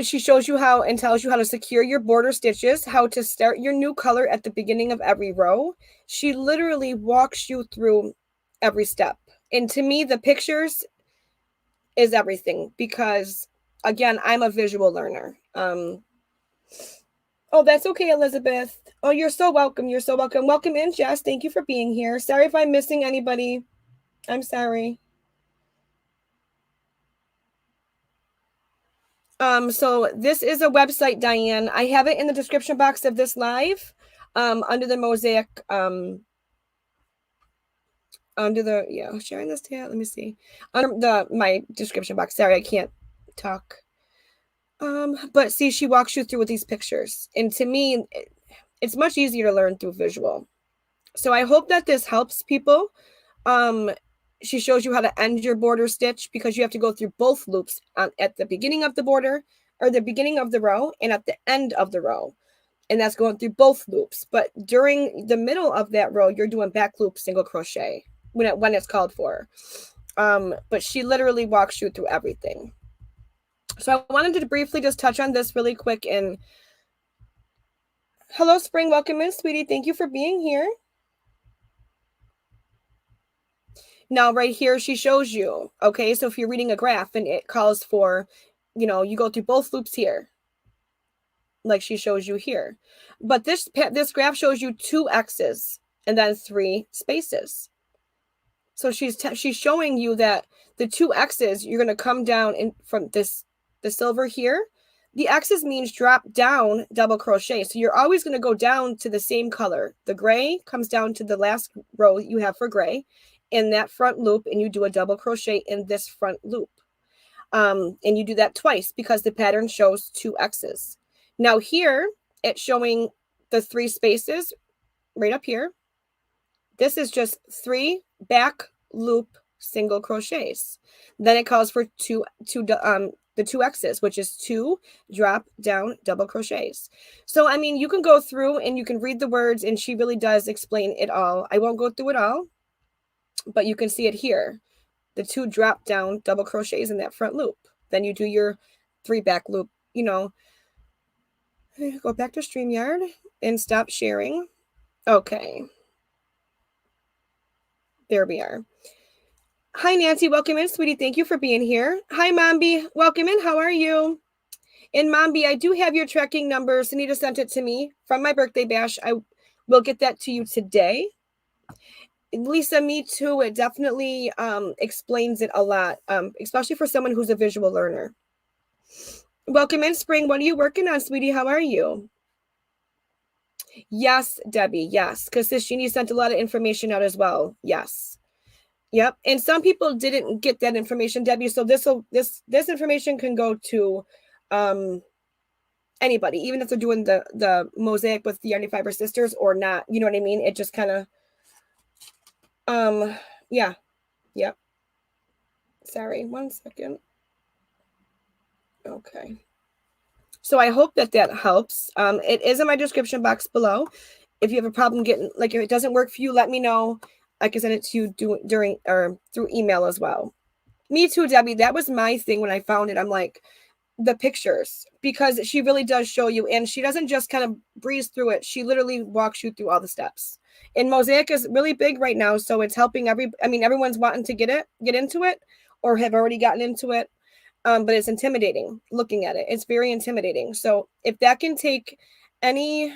she shows you how and tells you how to secure your border stitches, how to start your new color at the beginning of every row. She literally walks you through every step. And to me, the pictures is everything because, again, I'm a visual learner. Oh, that's okay, Elizabeth. Oh, you're so welcome. You're so welcome. Welcome in, Jess. Thank you for being here. Sorry if I'm missing anybody. I'm sorry. So this is a website, Diane. I have it in the description box of this live, under the Mosaic, under the, yeah, sharing this tab. Let me see. Under my description box. Sorry, I can't talk. But see, she walks you through with these pictures. And to me, it's much easier to learn through visual. So I hope that this helps people. She shows you how to end your border stitch because you have to go through both loops at the beginning of the border, or the beginning of the row, and at the end of the row. And that's going through both loops. But during the middle of that row, you're doing back loop single crochet when it's called for. But she literally walks you through everything. So I wanted to briefly just touch on this really quick. And hello, Spring. Welcome in, sweetie. Thank you for being here. Now, right here, she shows you, okay, so if you're reading a graph and it calls for, you know, you go through both loops here, like she shows you here. But this graph shows you 2 X's and then 3 spaces. So she's showing you that the 2 X's, you're going to come down in from the silver here. The X's means drop down double crochet. So you're always going to go down to the same color. The gray comes down to the last row you have for gray in that front loop, and you do a double crochet in this front loop. And you do that twice because the pattern shows 2 X's. Now here, it's showing the 3 spaces right up here. This is just 3 back loop single crochets. Then it calls for the 2 X's, which is 2 drop down double crochets. So, I mean, you can go through and you can read the words, and she really does explain it all. I won't go through it all, but you can see it here. The 2 drop down double crochets in that front loop. Then you do your 3 back loop, you know. Go back to StreamYard and stop sharing. Okay. There we are. Hi, Nancy. Welcome in, sweetie. Thank you for being here. Hi, Mombi. Welcome in. How are you? And Mombi, I do have your tracking number. Sunita sent it to me from my birthday bash. I will get that to you today. Lisa, me too. It definitely explains it a lot, especially for someone who's a visual learner. Welcome in, Spring. What are you working on, sweetie? How are you? Yes, Debbie. Yes, because Sashini sent a lot of information out as well. Yes. Yep. And some people didn't get that information, Debbie. So this information can go to anybody, even if they're doing the Mosaic with the Yarny Fiber Sisters or not. You know what I mean? It just kind of yeah. Yep. Sorry, 1 second. Okay. So I hope that helps. It is in my description box below. If you have a problem getting, like, if it doesn't work for you, let me know. I can send it to you during or through email as well. Me too, Debbie. That was my thing when I found it. I'm like, the pictures, because she really does show you, and she doesn't just kind of breeze through it. She literally walks you through all the steps. And Mosaic is really big right now, so it's helping everyone's wanting to get into it or have already gotten into it. But it's intimidating looking at it. It's very intimidating. So if that can take any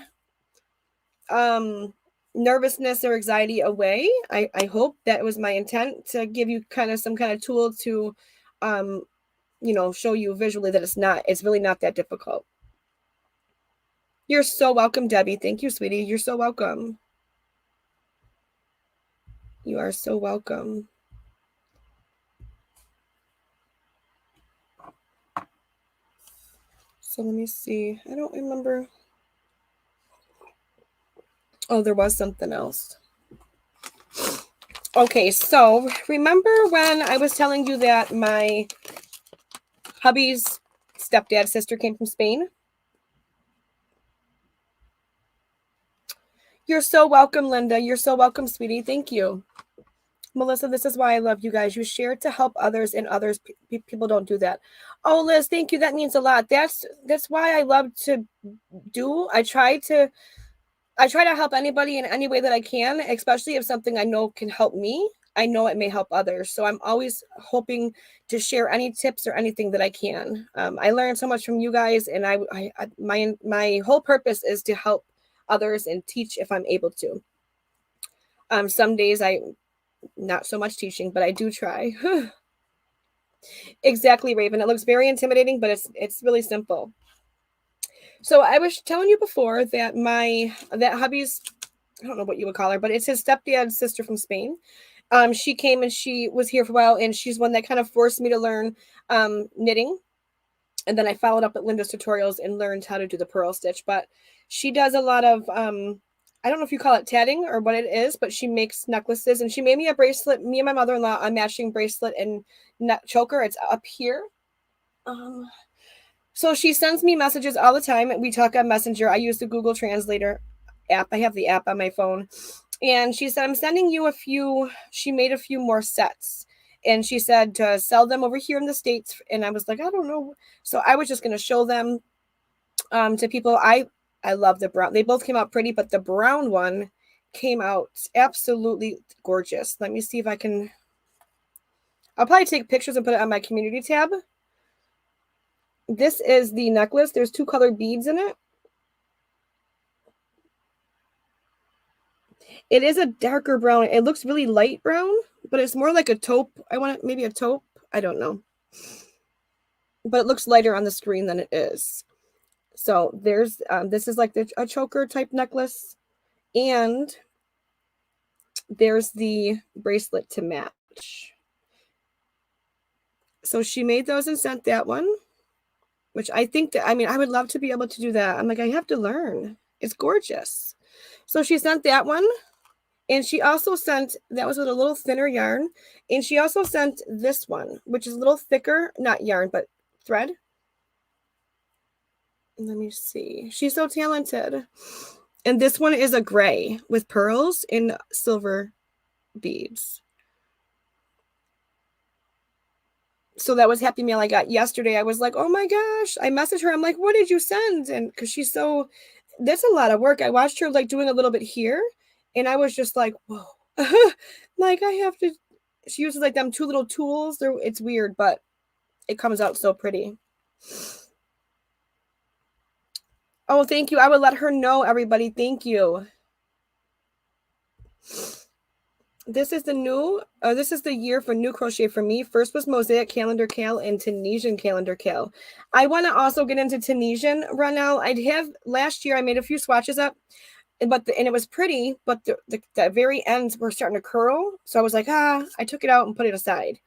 nervousness or anxiety away, I hope that was my intent, to give you kind of some kind of tool to you know, show you visually that it's really not that difficult. You're so welcome, Debbie. Thank you, sweetie. You're so welcome. You are so welcome. So let me see. I don't remember. Oh, there was something else. Okay, so remember when I was telling you that my hubby's stepdad's sister came from Spain? You're so welcome, Linda. You're so welcome, sweetie. Thank you. Melissa, this is why I love you guys. You share to help others, and others people don't do that. Oh, Liz, thank you. That means a lot. That's why I love to do. I try to help anybody in any way that I can, especially if something I know can help me. I know it may help others. So I'm always hoping to share any tips or anything that I can. I learned so much from you guys, and my whole purpose is to help others and teach if I'm able to. Some days I not so much teaching, but I do try. Exactly, Raven. It looks very intimidating, but it's really simple. So I was telling you before that that hubby's, I don't know what you would call her, but it's his stepdad's sister from Spain. She came and she was here for a while, and she's one that kind of forced me to learn knitting. And then I followed up at Linda's tutorials and learned how to do the purl stitch. But she does a lot of I don't know if you call it tatting or what it is, but she makes necklaces, and she made me a bracelet. Me and my mother-in-law a matching bracelet and choker. It's up here. So she sends me messages all the time. We talk on Messenger. I use the Google Translator app. I have the app on my phone. And she said, I'm sending you she made a few more sets. And she said to sell them over here in the States. And I was like, I don't know. So I was just going to show them to people. I love the brown. They both came out pretty, but the brown one came out absolutely gorgeous. Let me see if I can. I'll probably take pictures and put it on my community tab. This is the necklace. There's 2 colored beads in it. It is a darker brown. It looks really light brown, but it's more like a taupe. I want it maybe a taupe. I don't know. But it looks lighter on the screen than it is. So there's this is like a choker type necklace, and there's the bracelet to match. So she made those and sent that one, which I think that, I mean, I would love to be able to do that. I'm like, I have to learn. It's gorgeous. So she sent that one. And she also sent, that was with a little thinner yarn. And she also sent this one, which is a little thicker, not yarn, but thread. Let me see. She's so talented. And this one is a gray with pearls and silver beads. So that was Happy Mail I got yesterday. I was like, oh my gosh. I messaged her. I'm like, what did you send? And because she's so, that's a lot of work. I watched her like doing a little bit here. And I was just like, whoa. Like I have to, she uses like them 2 little tools. It's weird, but it comes out so pretty. Oh, thank you. I would let her know, everybody. Thank you. This is the year for new crochet for me. First was Mosaic calendar cal and Tunisian calendar cal. I want to also get into Tunisian right now. Last year I made a few swatches up, and it was pretty, but the very ends were starting to curl. So I was like, I took it out and put it aside.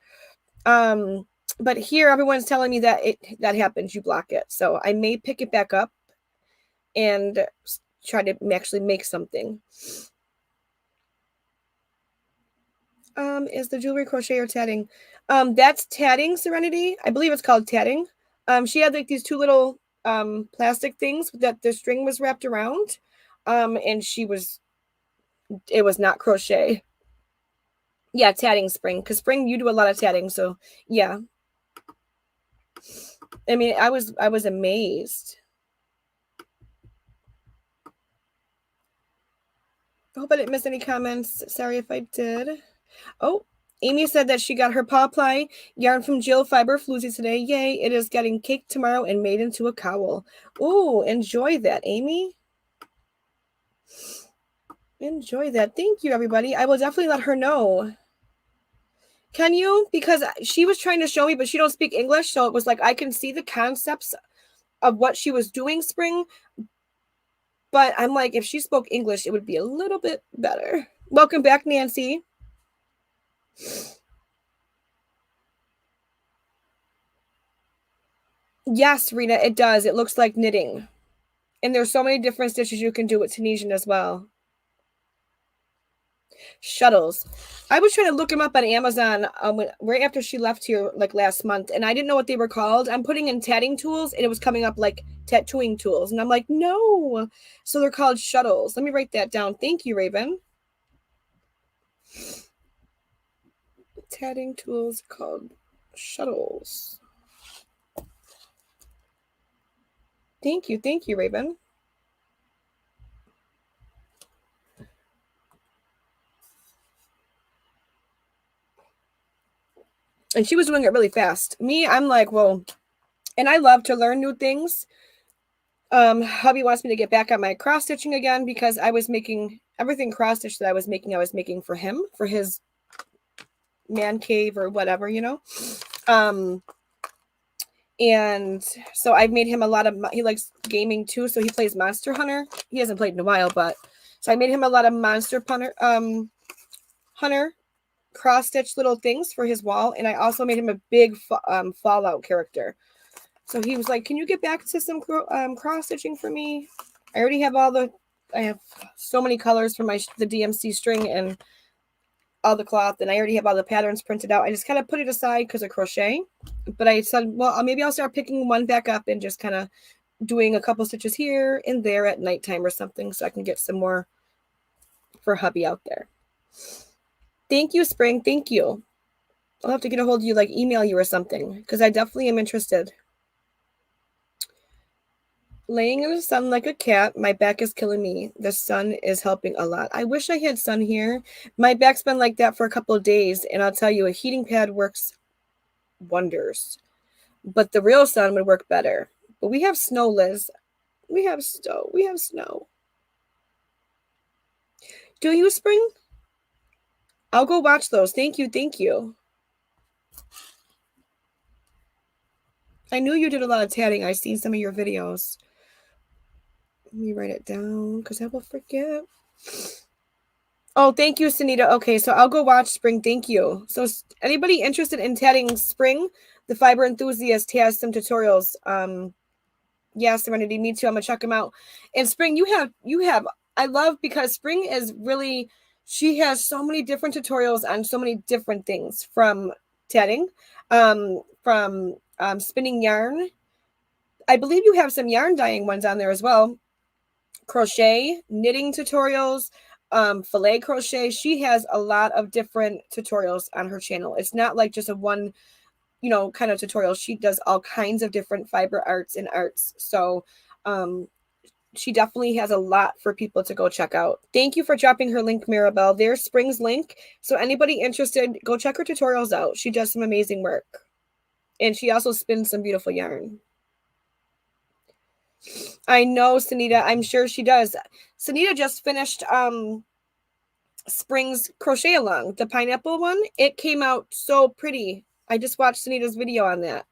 But here everyone's telling me that that happens. You block it. So I may pick it back up and try to actually make something. Is the jewelry crochet or tatting? That's tatting, Serenity. I believe it's called tatting. She had like these 2 little plastic things that the string was wrapped around. And it was not crochet. Yeah, tatting, Spring. Because Spring, you do a lot of tatting, so yeah. I mean, I was amazed. I hope I didn't miss any comments. Sorry if I did. Oh, Amy said that she got her paw ply yarn from Jill Fiber Floozy today. Yay, it is getting caked tomorrow and made into a cowl. Ooh, enjoy that, Amy. Enjoy that. Thank you, everybody. I will definitely let her know. Can you? Because she was trying to show me, but she don't speak English. So it was like, I can see the concepts of what she was doing, Spring. But I'm like, if she spoke English, it would be a little bit better. Welcome back, Nancy. Yes, Rena, it does. It looks like knitting. And there's so many different stitches you can do with Tunisian as well. Shuttles. I was trying to look them up on Amazon right after she left here like last month, and I didn't know what they were called. I'm putting in tatting tools, and it was coming up like tattooing tools, and I'm like, no. So they're called shuttles. Let me write that down. Thank you, Raven. Tatting tools called shuttles. Thank you, Raven. And she was doing it really fast. Me, I'm like, well, and I love to learn new things. Hubby wants me to get back on my cross stitching again because I was making everything cross stitch that I was making for him, for his man cave or whatever, you know. And so I've made him a lot of, he likes gaming too, so he plays Monster Hunter. He hasn't played in a while, but so I made him a lot of Monster Hunter cross stitch little things for his wall, and I also made him a big Fallout character. So he was like, "Can you get back to some cross stitching for me?" I already have I have so many colors for the DMC string and all the cloth, and I already have all the patterns printed out. I just kind of put it aside because of crochet, but I said, well, maybe I'll start picking one back up and just kind of doing a couple stitches here and there at nighttime or something, so I can get some more for hubby out there. Thank you, Spring. Thank you. I'll have to get a hold of you, like email you or something, because I definitely am interested. Laying in the sun like a cat. My back is killing me. The sun is helping a lot. I wish I had sun here. My back's been like that for a couple of days, and I'll tell you, a heating pad works wonders. But the real sun would work better. But we have snow, Liz. We have snow. We have snow. Do you, Spring? I'll go watch those. Thank you. Thank you. I knew you did a lot of tatting. I've seen some of your videos. Let me write it down because I will forget. Oh, thank you, Sunita. Okay, so I'll go watch Spring. Thank you. So anybody interested in tatting Spring, the fiber enthusiast, has some tutorials. Yeah, Serenity, me too. I'm gonna check them out. And Spring, you have I love because Spring is really, she has so many different tutorials on so many different things, from tatting, from spinning yarn. I believe you have some yarn dyeing ones on there as well. Crochet, knitting tutorials, filet crochet. She has a lot of different tutorials on her channel. It's not like just a one, kind of tutorial. She does all kinds of different fiber arts and arts. So she definitely has a lot for people to go check out. Thank you for dropping her link, Maribel. There's Spring's link. So anybody interested, go check her tutorials out. She does some amazing work. And she also spins some beautiful yarn. I know, Sunita. I'm sure she does. Sunita just finished Spring's crochet along, the pineapple one. It came out so pretty. I just watched Sunita's video on that.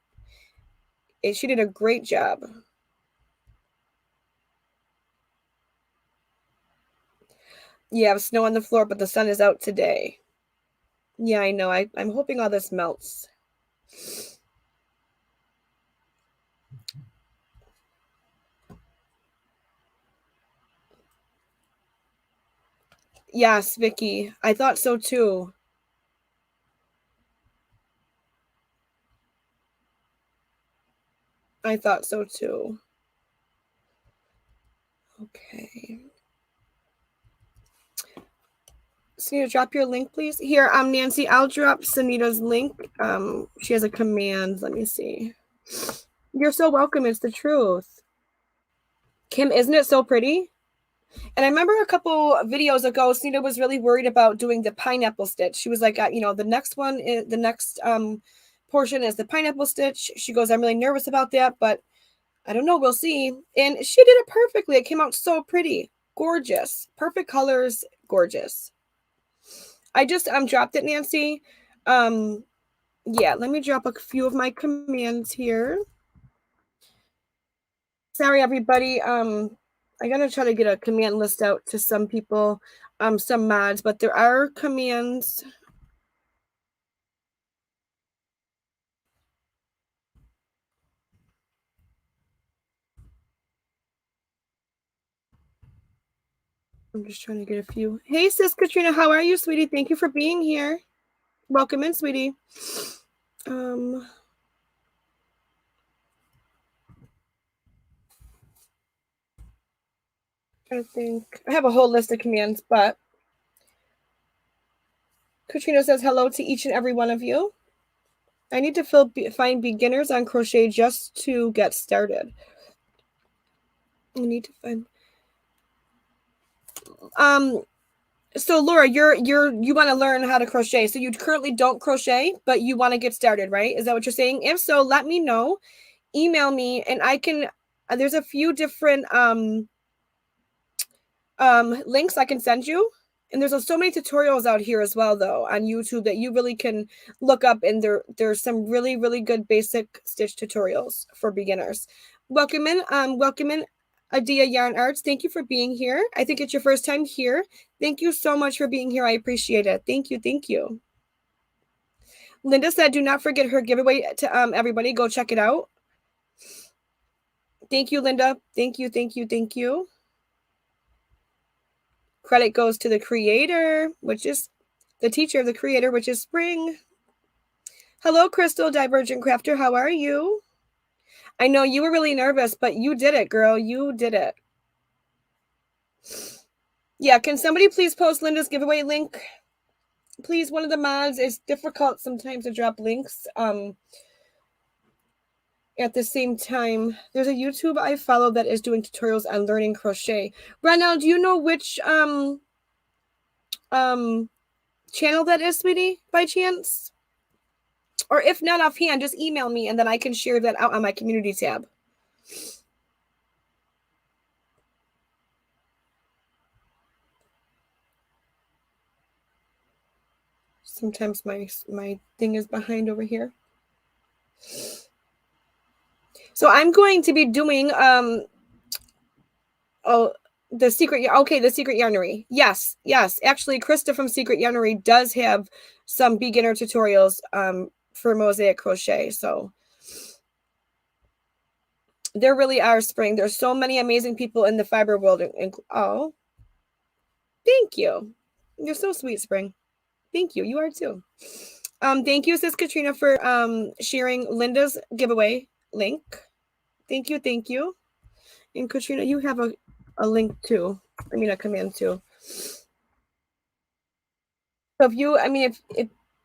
She did a great job. Yeah, snow on the floor, but the sun is out today. Yeah, I know. I'm hoping all this melts. Yes, Vicky. I thought so too. I thought so too. Okay. Sunita, drop your link, please. Here, Nancy, I'll drop Sunita's link. She has a command. Let me see. You're so welcome. It's the truth. Kim, isn't it so pretty? And I remember a couple videos ago, Sunita was really worried about doing the pineapple stitch. She was like, the next one, the next portion is the pineapple stitch. She goes, I'm really nervous about that, but I don't know. We'll see. And she did it perfectly. It came out so pretty. Gorgeous. Perfect colors. Gorgeous. I just dropped it, Nancy. Yeah, let me drop a few of my commands here. Sorry, everybody. I gotta try to get a command list out to some people, some mods, but there are commands. I'm just trying to get a few. Hey, sis Katrina, how are you, sweetie? Thank you for being here. Welcome in, sweetie. I think I have a whole list of commands, but Katrina says hello to each and every one of you. I need to find beginners on crochet just to get started. I need to find. So Laura, you want to learn how to crochet. So you currently don't crochet, but you want to get started, right? Is that what you're saying? If so, let me know. Email me, and I can. There's a few different links I can send you. And there's so many tutorials out here as well, though, on YouTube that you really can look up. And there's some really, really good basic stitch tutorials for beginners. Welcome in, Adia Yarn Arts. Thank you for being here. I think it's your first time here. Thank you so much for being here. I appreciate it. Thank you. Thank you. Linda said, do not forget her giveaway to everybody. Go check it out. Thank you, Linda. Thank you. Thank you. Thank you. Credit goes to the creator, which is the teacher of the creator, which is Spring. Hello, Crystal Divergent Crafter. How are you? I know you were really nervous, but you did it, girl. You did it. Yeah, can somebody please post Linda's giveaway link? Please, one of the mods. It's difficult sometimes to drop links. At the same time, there's a YouTube I follow that is doing tutorials on learning crochet. Ronald, do you know which channel that is, sweetie, by chance? Or if not offhand, just email me and then I can share that out on my community tab. Sometimes my thing is behind over here. So I'm going to be doing the secret yarnery. Yes. Actually, Krista from Secret Yarnery does have some beginner tutorials for Mosaic crochet. So there really are, Spring. There's so many amazing people in the fiber world. Oh, thank you. You're so sweet, Spring. Thank you. You are too. Thank you, sis Katrina, for sharing Linda's giveaway link. Thank you, thank you. And Katrina, you have a link too. I mean, a command too. So if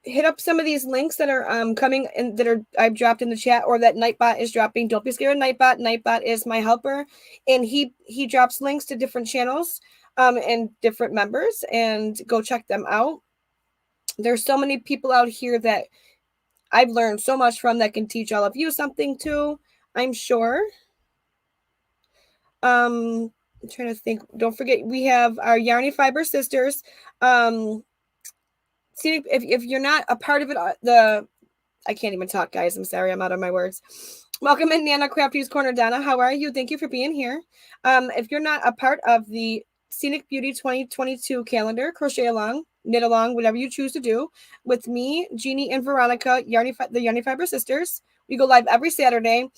hit up some of these links that are coming and that are I've dropped in the chat, or that Nightbot is dropping. Don't be scared of Nightbot. Nightbot is my helper, and he drops links to different channels and different members, and go check them out. There's so many people out here that I've learned so much from that can teach all of you something too, I'm sure. I'm trying to think. Don't forget, we have our Yarny Fiber sisters. See, if you're not a part of it, I can't even talk, guys. I'm sorry, I'm out of my words. Welcome in, Nana Crafty's Corner. Donna, how are you? Thank you for being here. If you're not a part of the Scenic Beauty 2022 calendar, crochet along, knit along, whatever you choose to do, with me, Jeannie, and Veronica, the Yarny Fiber sisters. We go live every Saturday.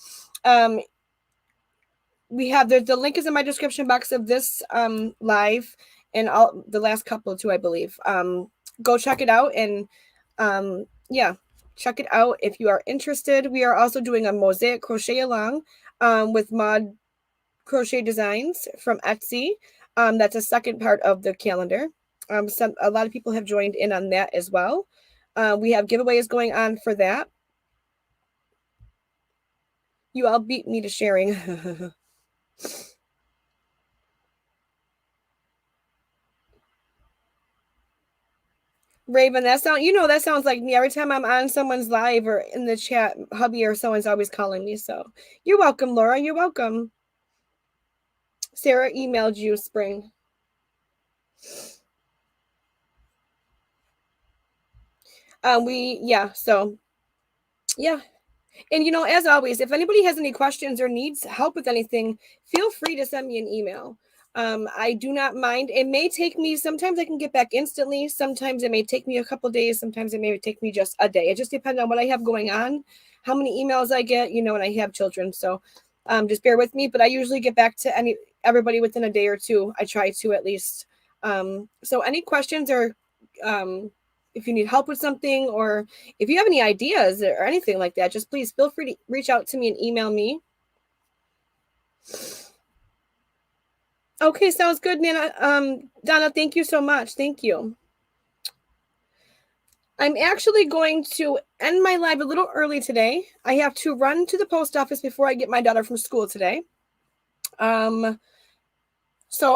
We have the link is in my description box of this live, and all the last couple too, I believe. Go check it out, and yeah, check it out if you are interested. We are also doing a Mosaic crochet along with Mod Crochet Designs from Etsy. That's a second part of the calendar. A lot of people have joined in on that as well. We have giveaways going on for that. You all beat me to sharing. Raven, that sounds like me. Every time I'm on someone's live or in the chat, hubby or someone's always calling me. So you're welcome, Laura. You're welcome. Sarah emailed you, Spring. So yeah. And, as always, if anybody has any questions or needs help with anything, feel free to send me an email. I do not mind. It may take me, sometimes I can get back instantly. Sometimes it may take me a couple days. Sometimes it may take me just a day. It just depends on what I have going on, how many emails I get, and I have children. So just bear with me. But I usually get back to everybody within a day or two. I try to at least. So any questions or if you need help with something, or if you have any ideas or anything like that, just please feel free to reach out to me and email me. Okay, sounds good, Nana. Donna, thank you so much. Thank you. I'm actually going to end my live a little early today. I have to run to the post office before I get my daughter from school today. So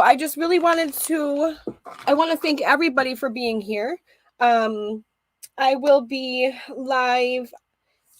I just really I want to thank everybody for being here. I will be live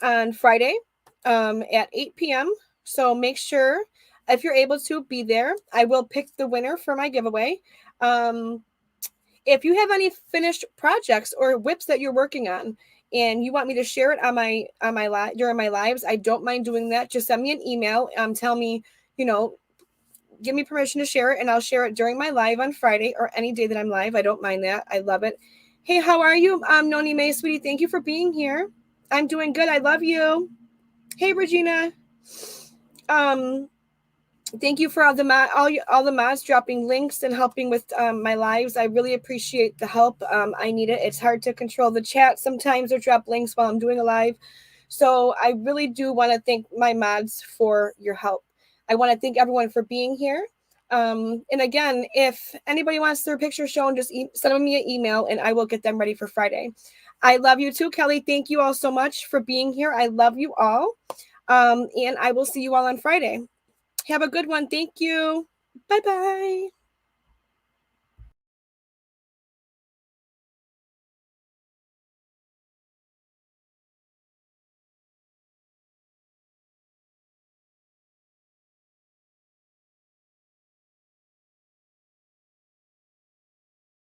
on Friday at 8 p.m. So make sure if you're able to be there. I will pick the winner for my giveaway. If you have any finished projects or whips that you're working on and you want me to share it on my live during my lives, I don't mind doing that. Just send me an email. Tell me, give me permission to share it, and I'll share it during my live on Friday or any day that I'm live. I don't mind that. I love it. Hey, how are you, Noni May, sweetie? Thank you for being here. I'm doing good. I love you. Hey, Regina. Thank you for all the mods dropping links and helping with my lives. I really appreciate the help. I need it. It's hard to control the chat sometimes or drop links while I'm doing a live. So I really do want to thank my mods for your help. I want to thank everyone for being here. And again, if anybody wants their picture shown, just send me an email and I will get them ready for Friday. I love you too, Kelly. Thank you all so much for being here. I love you all. And I will see you all on Friday. Have a good one. Thank you. Bye-bye.